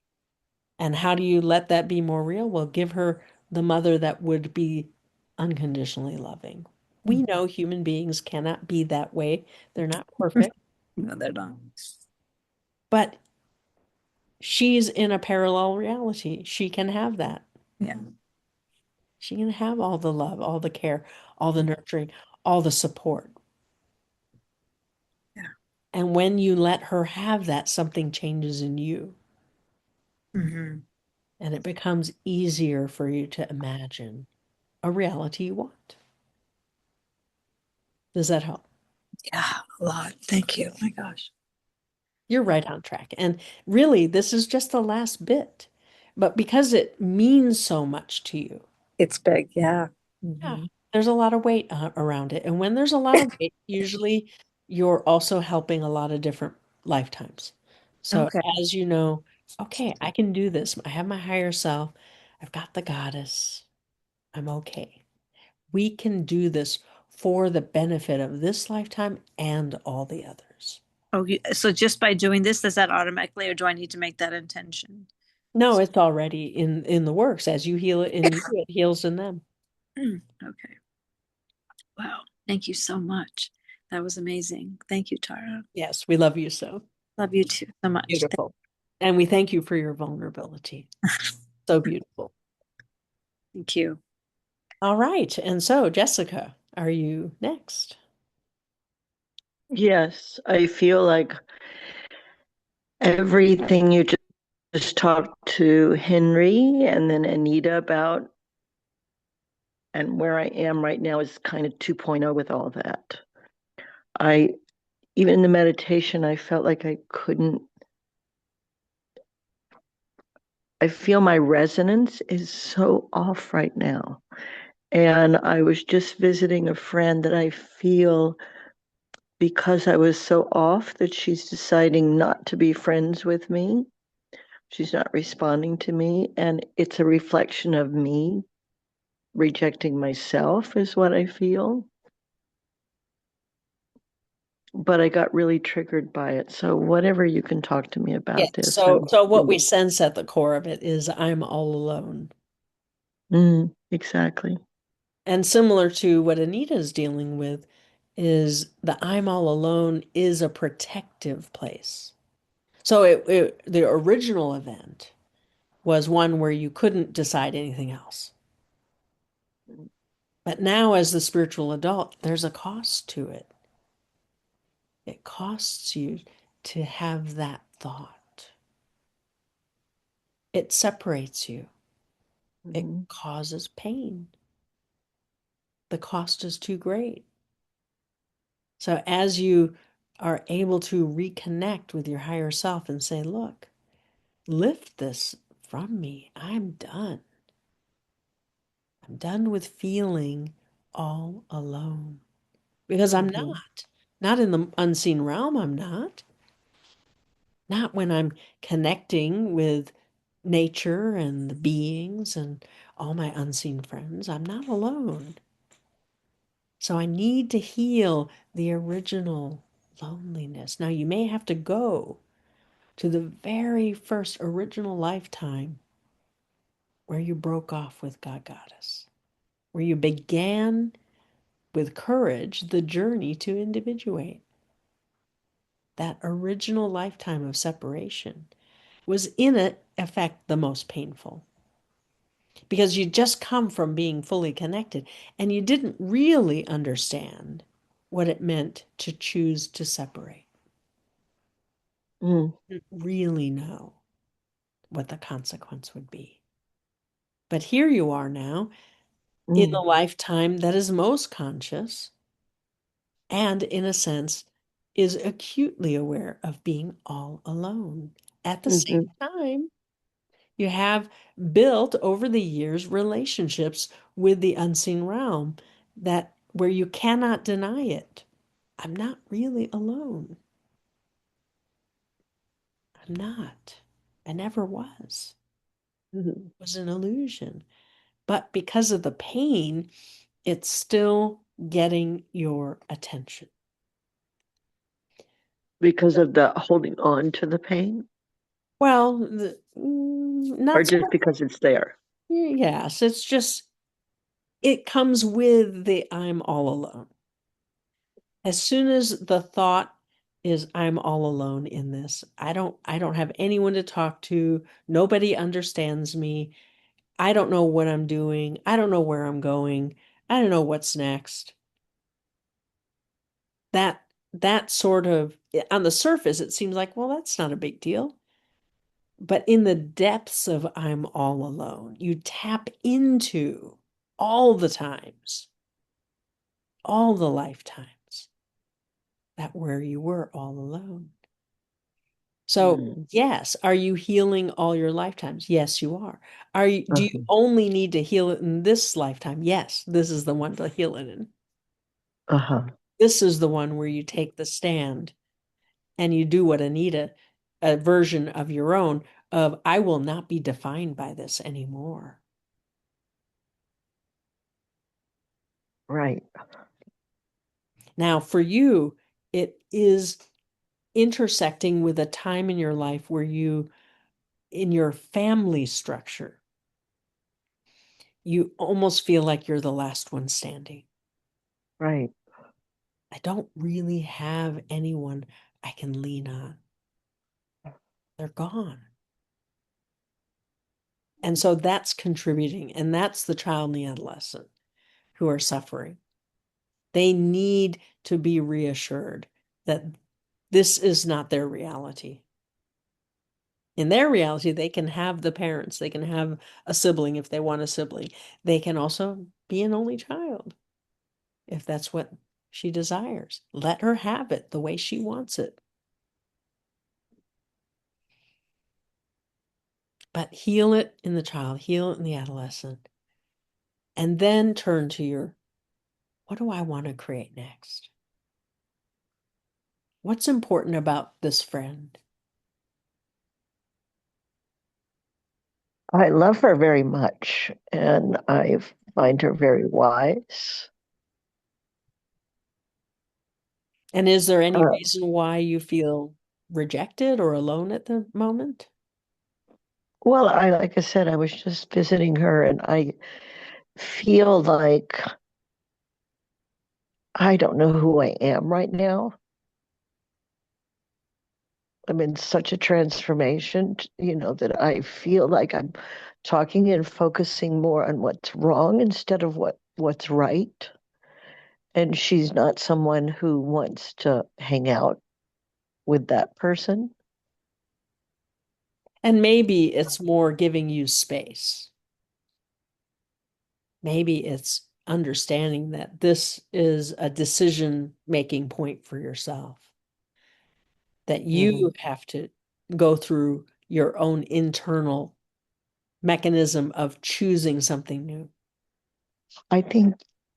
And how do you let that be more real? Well, give her the mother that would be unconditionally loving. We know human beings cannot be that way. They're not perfect, No, they're not. but she's in a parallel reality. She can have that. Yeah. She can have all the love, all the care, all the nurturing, all the support. Yeah. And when you let her have that, something changes in you. Mm-hmm. And it becomes easier for you to imagine a reality you want. Does that help? Yeah, a lot. Thank you. Oh my gosh. You're right on track. And really, this is just the last bit. But because it means so much to you, It's big. Yeah. yeah, Mm-hmm. there's a lot of weight around it. And when there's a lot of weight, usually you're also helping a lot of different lifetimes. So Okay. as you know, okay, I can do this. I have my higher self. I've got the goddess. I'm okay. We can do this for the benefit of this lifetime and all the others. Okay. So just by doing this, does that automatically, or do I need to make that intention? No, it's already in the works. As you heal it in you, it heals in them. Okay. Wow. Thank you so much. That was amazing. Thank you, Tara. Yes, we love you so. Love you too so much. Beautiful. And we thank you for your vulnerability. So beautiful. Thank you. All right. And so, Jessica, are you next? Yes, I feel like everything you just talked to Henry and then Anita about, and where I am right now is kind of 2.0 with all that. I, even in the meditation, I felt like I couldn't, I feel my resonance is so off right now. And I was just visiting a friend that I feel, because I was so off, that she's deciding not to be friends with me. She's not responding to me. And it's a reflection of me rejecting myself, is what I feel. But I got really triggered by it. So, whatever you can talk to me Yeah. about this. So what we sense at the core of it is I'm all alone. Exactly. And similar to what Anita is dealing with is the I'm all alone is a protective place. So the original event was one where you couldn't decide anything else. But now, as the spiritual adult, there's a cost to it. It costs you to have that thought. It separates you. It Mhm. causes pain. The cost is too great. So as you are able to reconnect with your higher self and say, look, lift this from me. I'm done. I'm done with feeling all alone because I'm Mhm. not in the unseen realm. I'm not when I'm connecting with nature and the beings and all my unseen friends. I'm not alone. So I need to heal the original loneliness. Now, you may have to go to the very first original lifetime where you broke off with God Goddess, where you began with courage the journey to individuate. That original lifetime of separation was in effect the most painful, because you just come from being fully connected and you didn't really understand what it meant to choose to separate. Mm. Didn't really know what the consequence would be. But here you are now in the Mm. lifetime that is most conscious and, in a sense, is acutely aware of being all alone. At the same Mhm. time, you have built over the years relationships with the unseen realm that where you cannot deny it. I'm not really alone. I'm not. I never was. Mhm. It was an illusion. But because of the pain, it's still getting your attention. Because of the holding on to the pain, Well, or not so just much. because it's there? Yes, it's just, it comes with the I'm all alone. As soon as the thought is I'm all alone in this, I don't have anyone to talk to. Nobody understands me. I don't know what I'm doing. I don't know where I'm going. I don't know what's next. That sort of, on the surface, it seems like, well, that's not a big deal. But in the depths of I'm all alone, you tap into all the times, all the lifetimes that where you were all alone. So, Mm. yes, are you healing all your lifetimes? Yes, you are. Do you Uh-huh. only need to heal it in this lifetime? Yes, this is the one to heal it in. Uh-huh. This is the one where you take the stand and you do what Anita, a version of your own of, I will not be defined by this anymore. Right. Now, for you, it is intersecting with a time in your life where you, in your family structure, you almost feel like you're the last one standing. Right. I don't really have anyone I can lean on. They're gone. And so that's contributing, and that's the child and the adolescent who are suffering. They need to be reassured that this is not their reality. In their reality, they can have the parents, they can have a sibling if they want a sibling. They can also be an only child if that's what she desires. Let her have it the way she wants it. But heal it in the child, heal it in the adolescent, and then turn to your, what do I want to create next? What's important about this friend? I love her very much, and I find her very wise. And is there any Uh, reason why you feel rejected or alone at the moment? well, like I said, I was just visiting her, and I feel like I don't know who I am right now. I'm in such a transformation, that I feel like I'm talking and focusing more on what's wrong instead of what's right. And she's not someone who wants to hang out with that person. And maybe it's more giving you space. Maybe it's understanding that this is a decision-making point for yourself, that Mm. you have to go through your own internal mechanism of choosing something new. I think,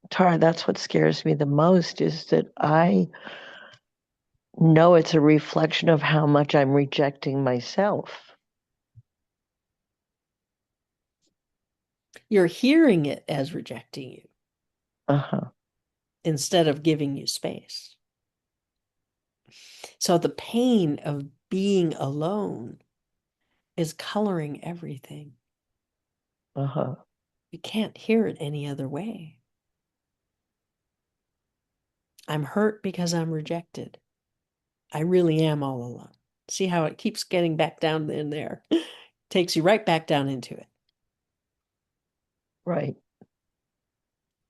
Tara, that's what scares me the most is that I know it's a reflection of how much I'm rejecting myself. You're hearing it as rejecting you Uh-huh. instead of giving you space. So the pain of being alone is coloring everything. Uh-huh. You can't hear it any other way. I'm hurt because I'm rejected. I really am all alone. See how it keeps getting back down in there? Takes you right back down into it. Right.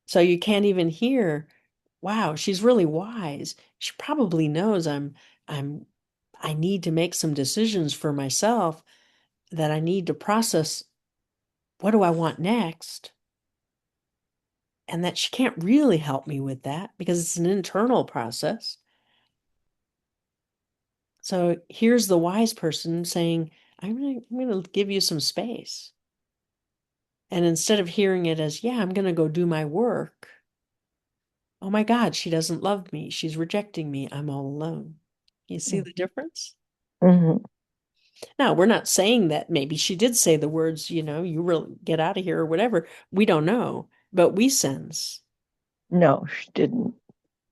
So you can't even hear, wow, she's really wise. She probably knows I'm I need to make some decisions for myself, that I need to process what do I want next? And that she can't really help me with that because it's an internal process. So here's the wise person saying, I'm gonna give you some space. And instead of hearing it as, yeah, I'm gonna go do my work. Oh my God, she doesn't love me. She's rejecting me. I'm all alone. You see the difference? Mm-hmm. Now, we're not saying that maybe she did say the words, you really get out of here or whatever. We don't know, but No, she didn't.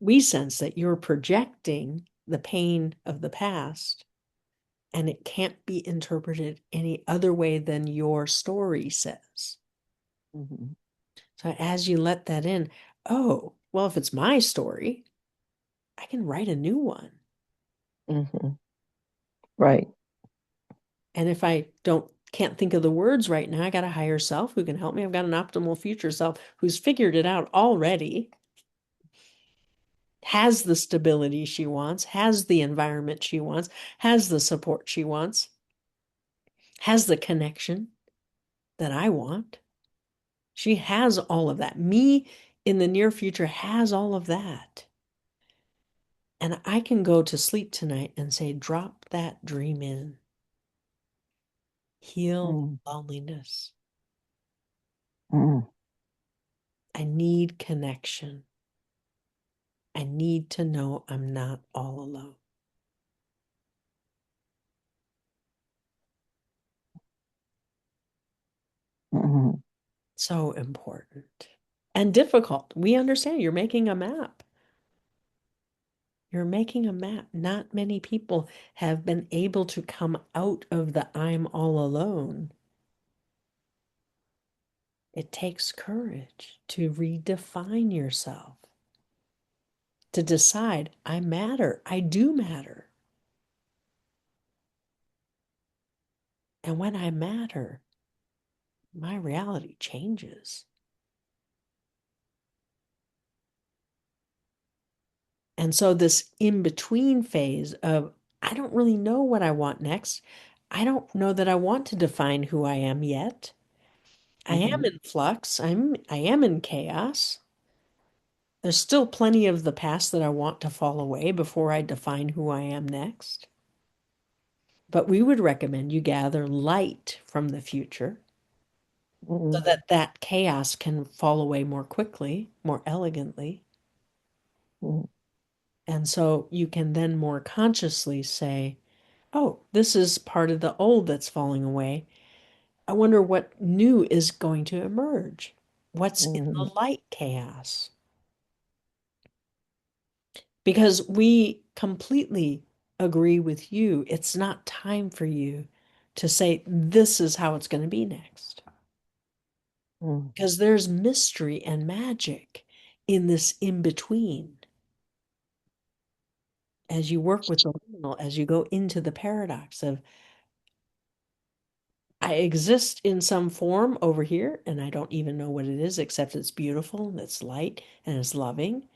we sense that you're projecting the pain of the past, and it can't be interpreted any other way than your story says. Mm-hmm. So as you let that in, oh, well, if it's my story, I can write a new one. Mm-hmm. Right. And if I can't think of the words right now, I got a higher self who can help me. I've got an optimal future self who's figured it out already, has the stability she wants, has the environment she wants, has the support she wants, has the connection that I want. She has all of that. Me in the near future has all of that. And I can go to sleep tonight and say, drop that dream in, heal Mm-hmm. loneliness. Mm-hmm. I need connection. I need to know I'm not all alone. Mm-hmm. So important and difficult. We understand you're making a map. You're making a map. Not many people have been able to come out of the I'm all alone. It takes courage to redefine yourself, to decide I matter. I do matter. And when I matter, my reality changes. And so this in-between phase of, I don't really know what I want next. I don't know that I want to define who I am yet. I am in flux. I am in chaos. There's still plenty of the past that I want to fall away before I define who I am next. But we would recommend you gather light from the future so Mm-hmm. that that chaos can fall away more quickly, more elegantly. Mm-hmm. And so you can then more consciously say, oh, this is part of the old that's falling away. I wonder what new is going to emerge. What's in the light chaos? Because we completely agree with you. It's not time for you to say, this is how it's going to be next. Mm-hmm. Because there's mystery and magic in this in between. As you work with the liminal, as you go into the paradox of, I exist in some form over here, and I don't even know what it is, except it's beautiful and it's light and it's loving.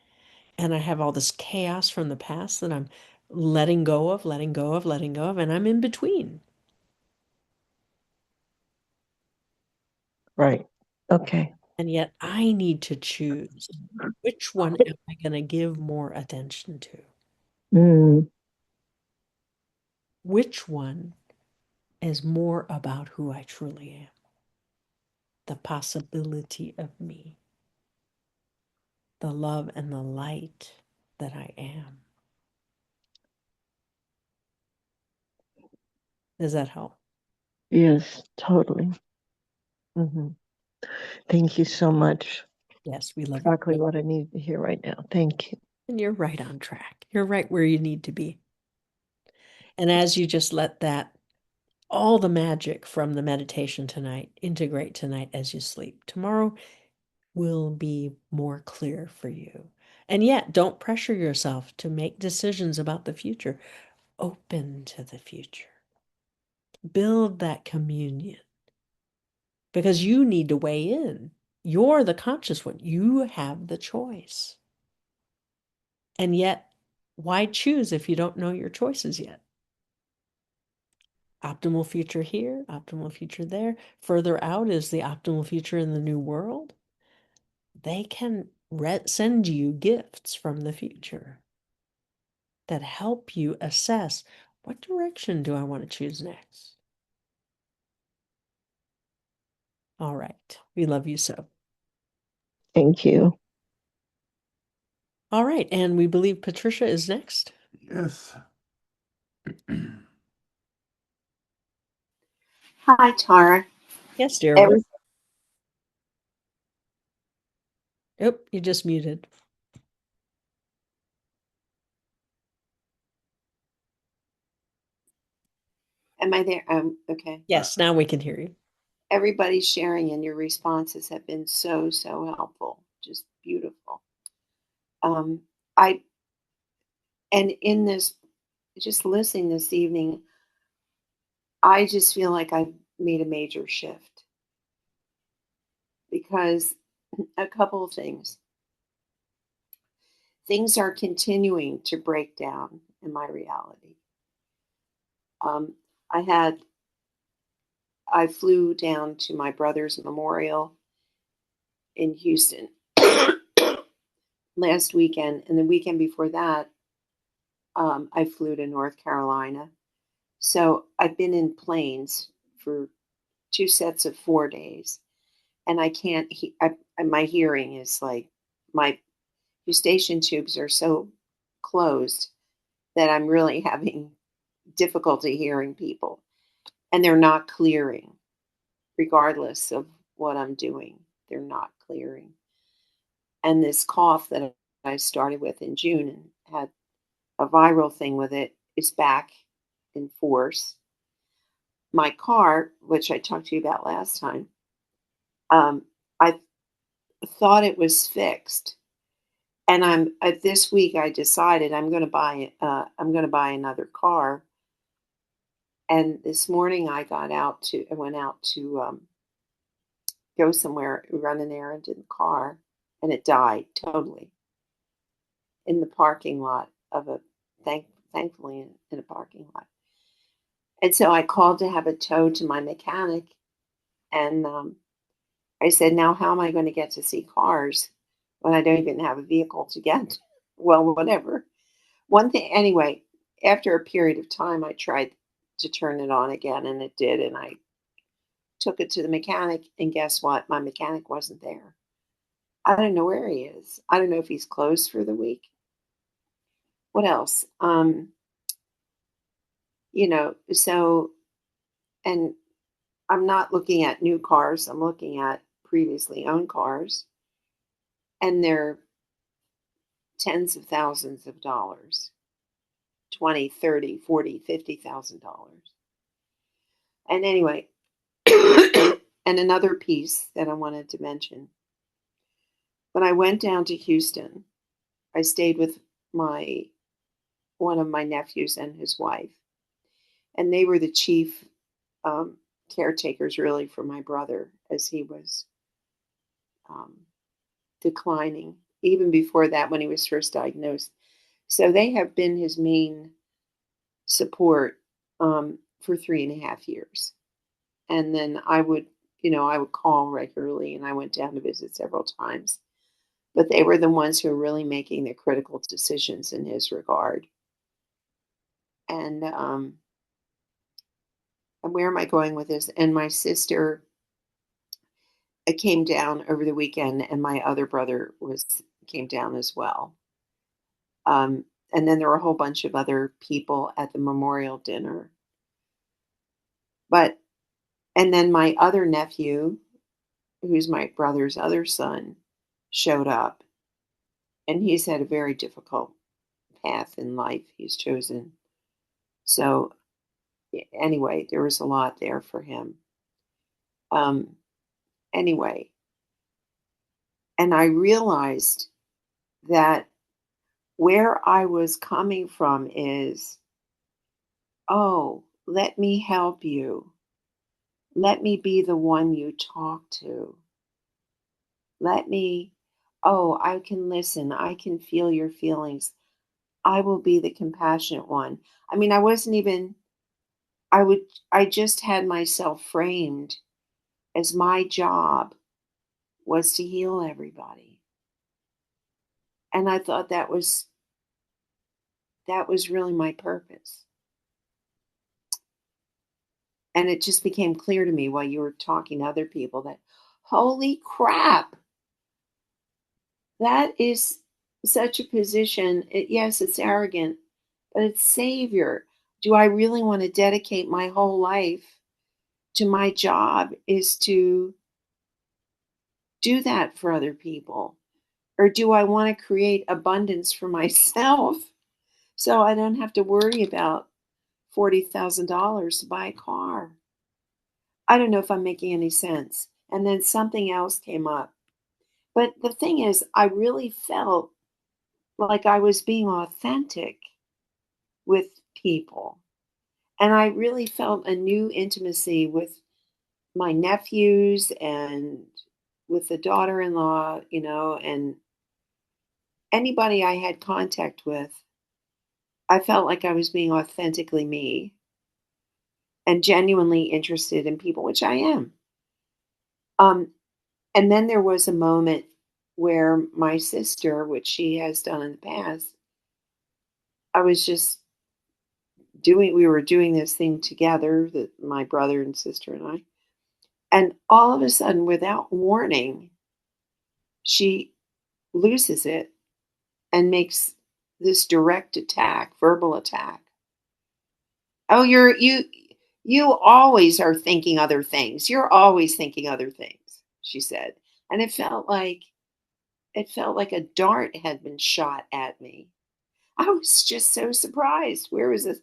And I have all this chaos from the past that I'm letting go of, letting go of, letting go of, and I'm in between. Right. Okay. And yet I need to choose which one am I going to give more attention to? Mm-hmm. Which one is more about who I truly am? The possibility of me, the love and the light that I am. Does that help? Yes, totally. Mm-hmm. Thank you so much. Yes, we love Exactly you. what I need to hear right now. Thank you. And you're right on track. You're right where you need to be. And as you just let that, all the magic from the meditation tonight, integrate tonight as you sleep, tomorrow will be more clear for you. And yet, don't pressure yourself to make decisions about the future. Open to the future. Build that communion because you need to weigh in. You're the conscious one. You have the choice. And yet, why choose if you don't know your choices yet? Optimal future here, optimal future there. Further out is the optimal future in the new world. They can send you gifts from the future that help you assess, what direction do I want to choose next? All right. We love you so. Thank you. All right. And we believe Patricia is next. Yes. Hi, Tara. Yes, dear Every, one. Oh, you just muted. am I there? Okay. Yes, now we can hear you. Everybody's sharing and your responses have been so helpful. Just beautiful. Um, I and in this, just listening this evening, I just feel like I've made a major shift because a couple of things. Things are continuing to break down in my reality. Um, I had I flew down to my brother's memorial in Houston last weekend, and the weekend before that, I flew to North Carolina. So I've been in planes for 2 sets of 4 days, and I can't. My hearing is like my eustachian tubes are so closed that I'm really having difficulty hearing people, and they're not clearing, regardless of what I'm doing. They're not clearing, and this cough that I started with in June and had a viral thing with it is back in force. My car, which I talked to you about last time, I thought it was fixed, and this week I decided I'm going to buy another car. And this morning I went out to go somewhere, run an errand in the car, and it died totally in the parking lot of thankfully in a parking lot. And so I called to have it towed to my mechanic, and I said, "Now how am I going to get to see cars when I don't even have a vehicle to get?" Well, whatever. One thing, anyway. After a period of time, I tried to turn it on again, and it did. And I took it to the mechanic, and guess what? My mechanic wasn't there. I don't know where he is. I don't know if he's closed for the week. What else? So, and I'm not looking at new cars. I'm looking at previously owned cars, and they're tens of thousands of dollars, 20, 30, 40, $50,000. And anyway, and another piece that I wanted to mention. When I went down to Houston, I stayed with one of my nephews and his wife, and they were the chief caretakers really for my brother as he was declining, even before that when he was first diagnosed. So they have been his main support for 3.5 years. And then I would call regularly, and I went down to visit several times. But they were the ones who were really making the critical decisions in his regard. And where am I going with this? And my sister came down over the weekend, and my other brother came down as well. And then there were a whole bunch of other people at the memorial dinner. And then my other nephew, who's my brother's other son, showed up. And he's had a very difficult path in life. He's chosen So anyway, there was a lot there for him. Um, anyway, and I realized that where I was coming from is, oh, let me help you. Let me be the one you talk to. Let me, oh, I can listen. I can feel your feelings. I will be the compassionate one. I mean, I wasn't even, I just had myself framed as my job was to heal everybody. And I thought that was really my purpose. And it just became clear to me while you were talking to other people that, holy crap, that is such a position. Yes, it's arrogant, but it's savior. Do I really want to dedicate my whole life to my job is to do that for other people? Or do I want to create abundance for myself so I don't have to worry about $40,000 to buy a car? I don't know if I'm making any sense. And then something else came up. But the thing is, I really felt like I was being authentic with people. And I really felt a new intimacy with my nephews and with the daughter in law, and anybody I had contact with. I felt like I was being authentically me and genuinely interested in people, which I am. Um, and then there was a moment where my sister, which she has done in the past, I was just we were doing this thing together, that my brother and sister and I, and all of a sudden, without warning, she loses it and makes this direct attack, verbal attack. Oh, you always are thinking other things. You're always thinking other things, she said. And it felt like a dart had been shot at me. I was just so surprised. Where was this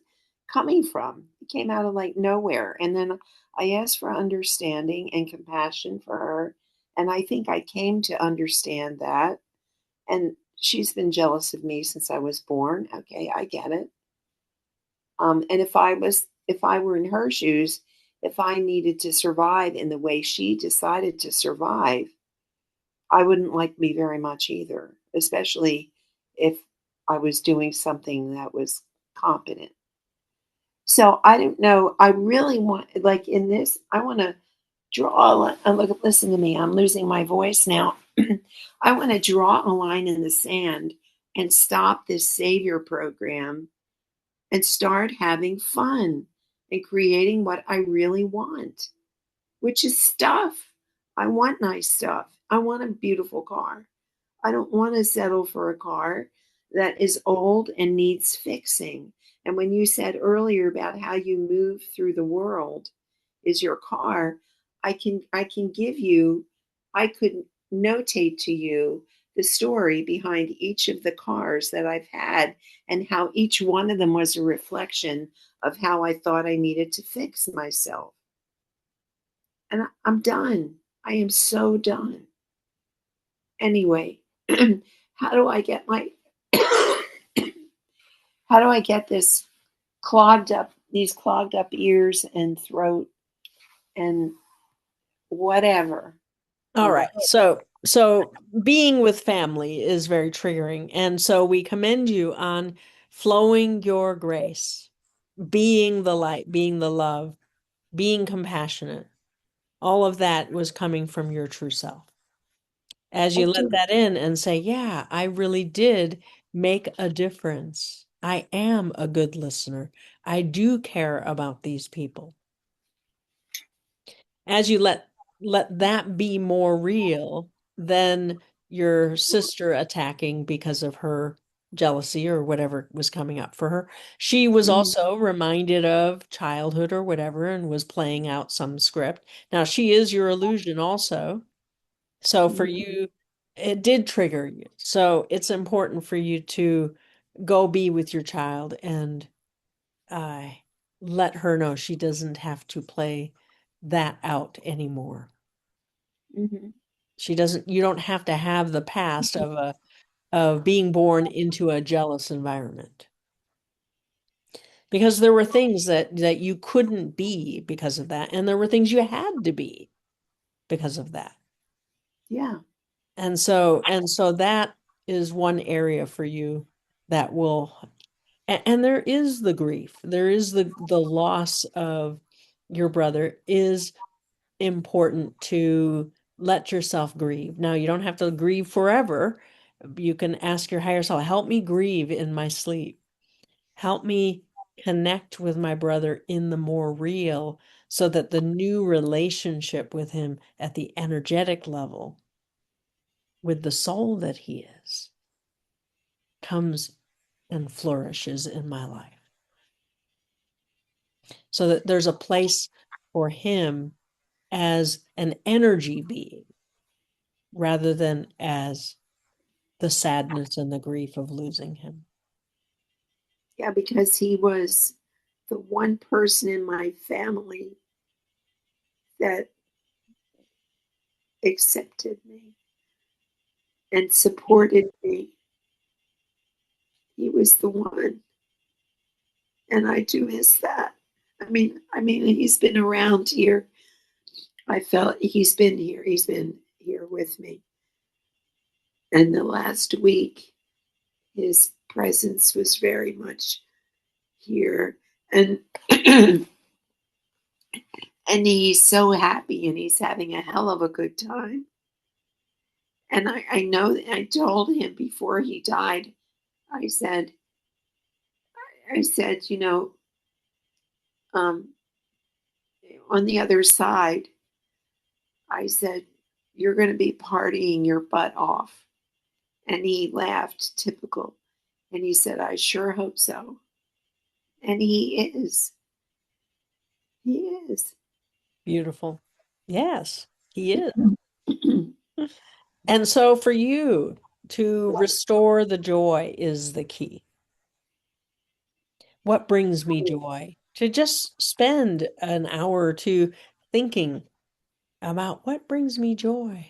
coming from? It came out of like nowhere. And then I asked for understanding and compassion for her. And I think I came to understand that. And she's been jealous of me since I was born. Okay, I get it. And if I were in her shoes, if I needed to survive in the way she decided to survive, I wouldn't like me very much either, especially if I was doing something that was competent. So I don't know. I really want, like in this, I want to draw a look. Listen to me. I'm losing my voice now. I want to draw a line in the sand and stop this savior program and start having fun and creating what I really want, which is stuff. I want nice stuff. I want a beautiful car. I don't want to settle for a car that is old and needs fixing. And when you said earlier about how you move through the world is your car, I can give you, I could notate to you the story behind each of the cars that I've had and how each one of them was a reflection of how I thought I needed to fix myself. And I'm done. I am so done. Anyway, how do I get my how do I get these clogged up ears and throat and whatever? All right. So being with family is very triggering. And so we commend you on flowing your grace, being the light, being the love, being compassionate. All of that was coming from your true self. As you Thank let you. that in and say, yeah, I really did make a difference. I am a good listener. I do care about these people. As you let that be more real than your sister attacking because of her jealousy or whatever was coming up for her. She was Mhm. also reminded of childhood or whatever and was playing out some script. Now she is your illusion also. So for Mhm. you, it did trigger you. So it's important for you to go be with your child and let her know she doesn't have to play that out anymore. Mm-hmm. You don't have to have the past of being born into a jealous environment. Because there were things that you couldn't be because of that, and there were things you had to be because of that. Yeah. And so that is one area for you that will, and there is the grief. There is the loss of your brother is important to let yourself grieve. Now, you don't have to grieve forever. You can ask your higher self, help me grieve in my sleep. Help me connect with my brother in the more real so that the new relationship with him at the energetic level, with the soul that he is, comes and flourishes in my life. So that there's a place for him as an energy being rather than as the sadness and the grief of losing him. Yeah, because he was the one person in my family that accepted me and supported me. He was the one. And I do miss that. I mean, he's been around here. I felt he's been here. He's been here with me. And the last week, his presence was very much here. And and he's so happy and he's having a hell of a good time. And I know that I told him before he died, I said, you know, um, on the other side, I said, you're going to be partying your butt off. And he laughed, typical. And he said, I sure hope so. And he is. He is. Beautiful. Yes, he is. And so for you to restore the joy is the key. What brings me joy? To just spend an hour or two thinking about what brings me joy.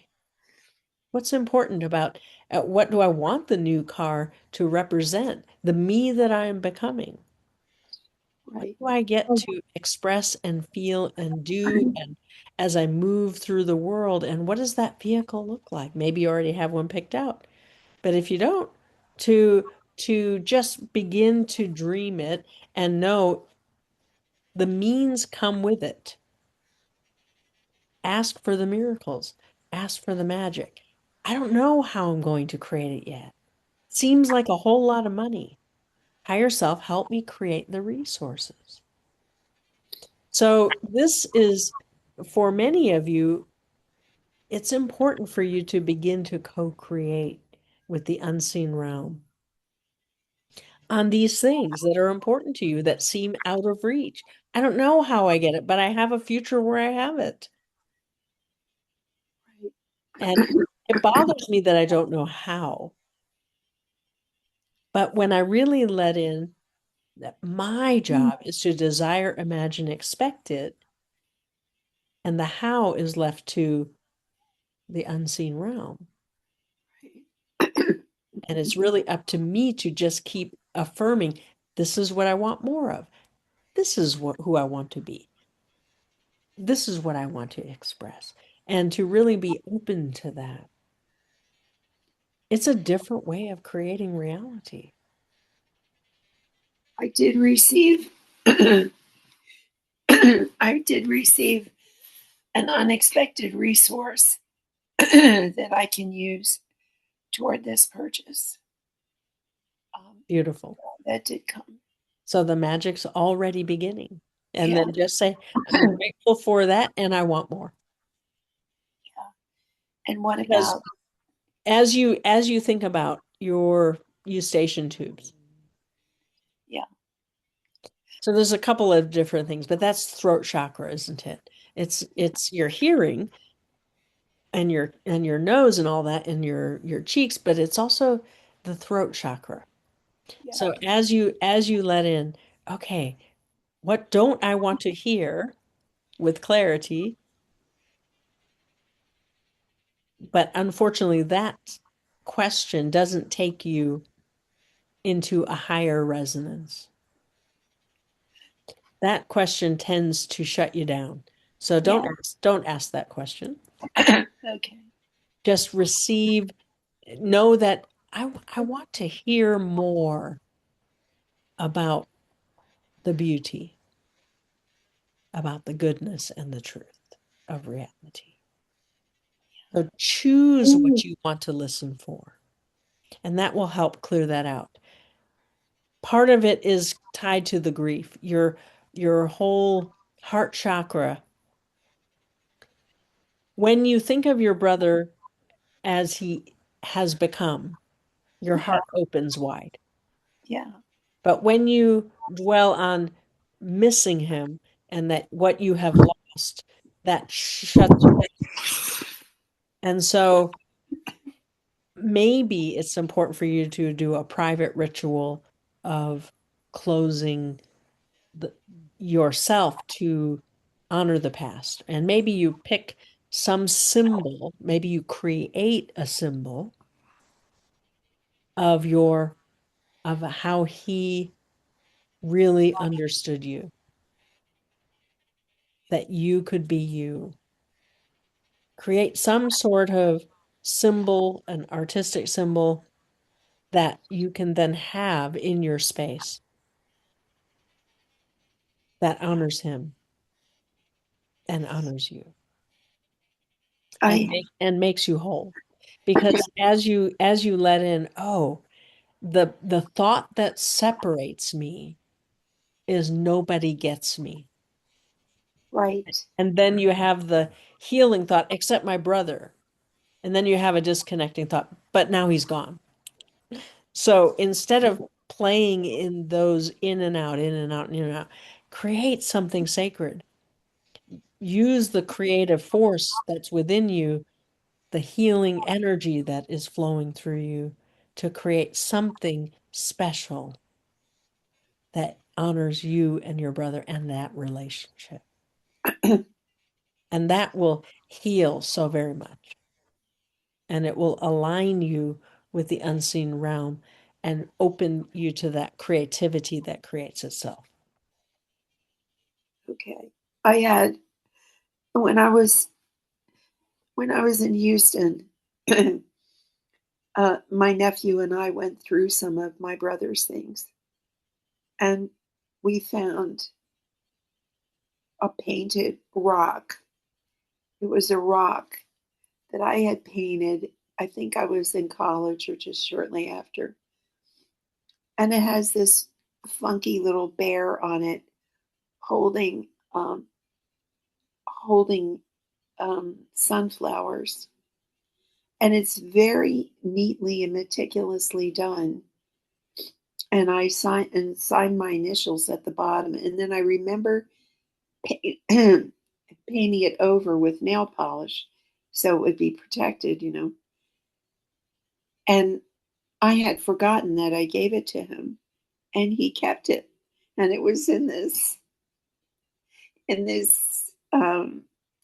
What's important about what do I want the new car to represent? The me that I am becoming. What Right. do I get to express and feel and do and as I move through the world? And what does that vehicle look like? Maybe you already have one picked out. But if you don't, to just begin to dream it and know the means come with it. Ask for the miracles. Ask for the magic. I don't know how I'm going to create it yet. Seems like a whole lot of money. Higher self, help me create the resources. So this is, for many of you, it's important for you to begin to co-create with the unseen realm on these things that are important to you that seem out of reach. I don't know how I get it, but I have a future where I have it. And it bothers me that I don't know how. But when I really let in that my job is to desire, imagine, expect it, and the how is left to the unseen realm. And it's really up to me to just keep affirming, this is what I want more of. This is who I want to be. This is what I want to express. And to really be open to that. It's a different way of creating reality. I did receive I did receive an unexpected resource that I can use toward this purchase. Beautiful. That did come. So the magic's already beginning. And Yeah. then just say, I'm grateful for that and I want more. And what Because about as you think about your eustachian tubes. Yeah. So there's a couple of different things, but that's throat chakra, isn't it? It's your hearing and your nose and all that and your cheeks, but it's also the throat chakra. Yeah. So as you let in, okay, What don't I want to hear with clarity? But unfortunately, that question doesn't take you into a higher resonance. That question tends to shut you down. So don't ask that question. Okay. Just receive, know that I want to hear more about the beauty, about the goodness and the truth of reality. So choose what you want to listen for, and that will help clear that out. Part of it is tied to the grief. Your whole heart chakra. When you think of your brother as he has become, your heart opens wide. Yeah. But when you dwell on missing him and that what you have lost, that shuts you. And so maybe it's important for you to do a private ritual of closing yourself to honor the past. And maybe you pick some symbol, maybe you create a symbol of how he really understood you, that you could be you. Create some sort of symbol, an artistic symbol that you can then have in your space that honors him and honors you and makes you whole. Because as you let in, oh, the thought that separates me is nobody gets me. Right. And then you have the healing thought, except my brother. And then you have a disconnecting thought, but now he's gone. So instead of playing in those in and out, in and out, in and out, create something sacred. Use the creative force that's within you, the healing energy that is flowing through you to create something special that honors you and your brother and that relationship. And that will heal so very much. And it will align you with the unseen realm and open you to that creativity that creates itself. Okay. I had when I was in Houston, my nephew and I went through some of my brother's things, and we found a painted rock. It was a rock that I had painted. I think I was in college or just shortly after. And it has this funky little bear on it holding holding sunflowers. And it's very neatly and meticulously done. And I signed my initials at the bottom. And then I remember painting it over with nail polish so it would be protected. And I had forgotten that I gave it to him, and he kept it. And it was in this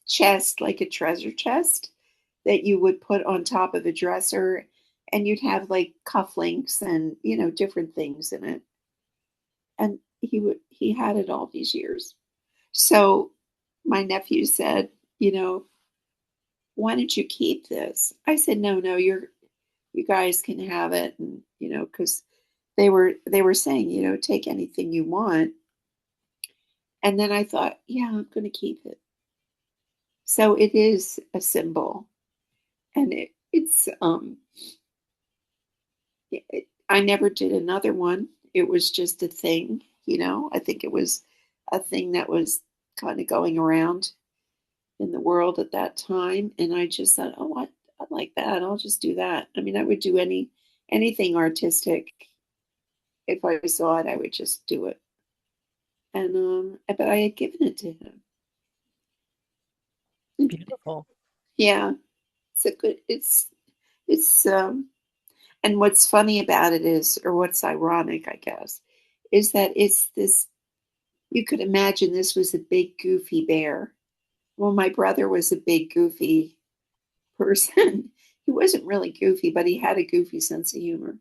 chest, like a treasure chest that you would put on top of a dresser, and you'd have like cufflinks and different things in it. And he had it all these years. So my nephew said, why don't you keep this? I said, no, you guys can have it. And, because they were saying, take anything you want. And then I thought, yeah, I'm going to keep it. So it is a symbol, and I never did another one. It was just a thing. I think it was a thing that was kind of going around in the world at that time. And I just thought, oh, I like that. I'll just do that. I mean, I would do anything artistic. If I saw it, I would just do it. And but I had given it to him. Beautiful. Yeah, it's and what's funny about it is, or what's ironic, I guess, is that it's this you could imagine this was a big, goofy bear. Well, my brother was a big, goofy person. He wasn't really goofy, but he had a goofy sense of humor.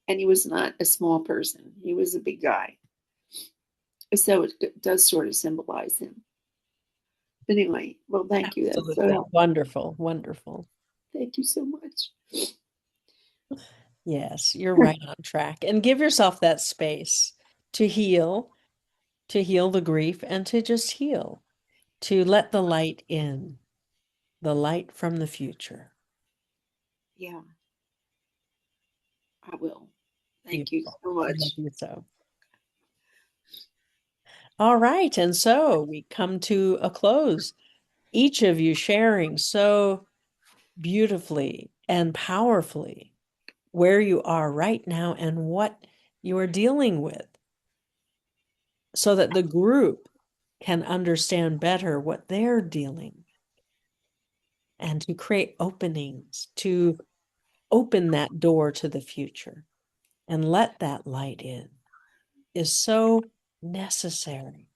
And he was not a small person. He was a big guy. So it does sort of symbolize him. But anyway, well, thank you. That's so Absolutely. helpful. Wonderful. Wonderful. Thank you so much. Yes, you're right on track. And give yourself that space to heal the grief and to just heal, to let the light in, the light from the future. Yeah, I will. Thank you Beautiful. so much. Love you so. All right. And so we come to a close. Each of you sharing so beautifully and powerfully where you are right now and what you are dealing with, so that the group can understand better what they're dealing with, and to create openings, to open that door to the future and let that light in is so necessary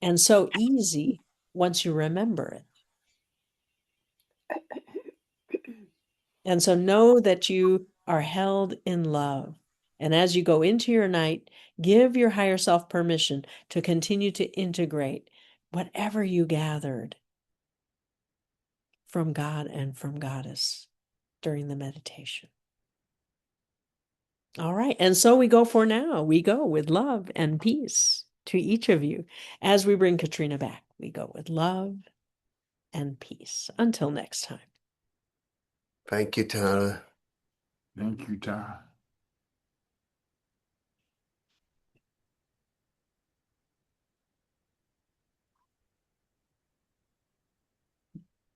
and so easy once you remember it. And so know that you are held in love. And as you go into your night, give your higher self permission to continue to integrate whatever you gathered from God and from Goddess during the meditation. All right. And so we go for now. We go with love and peace to each of you. As we bring Katharina back, we go with love and peace. Until next time. Thank you, Tara. Thank you, Tara.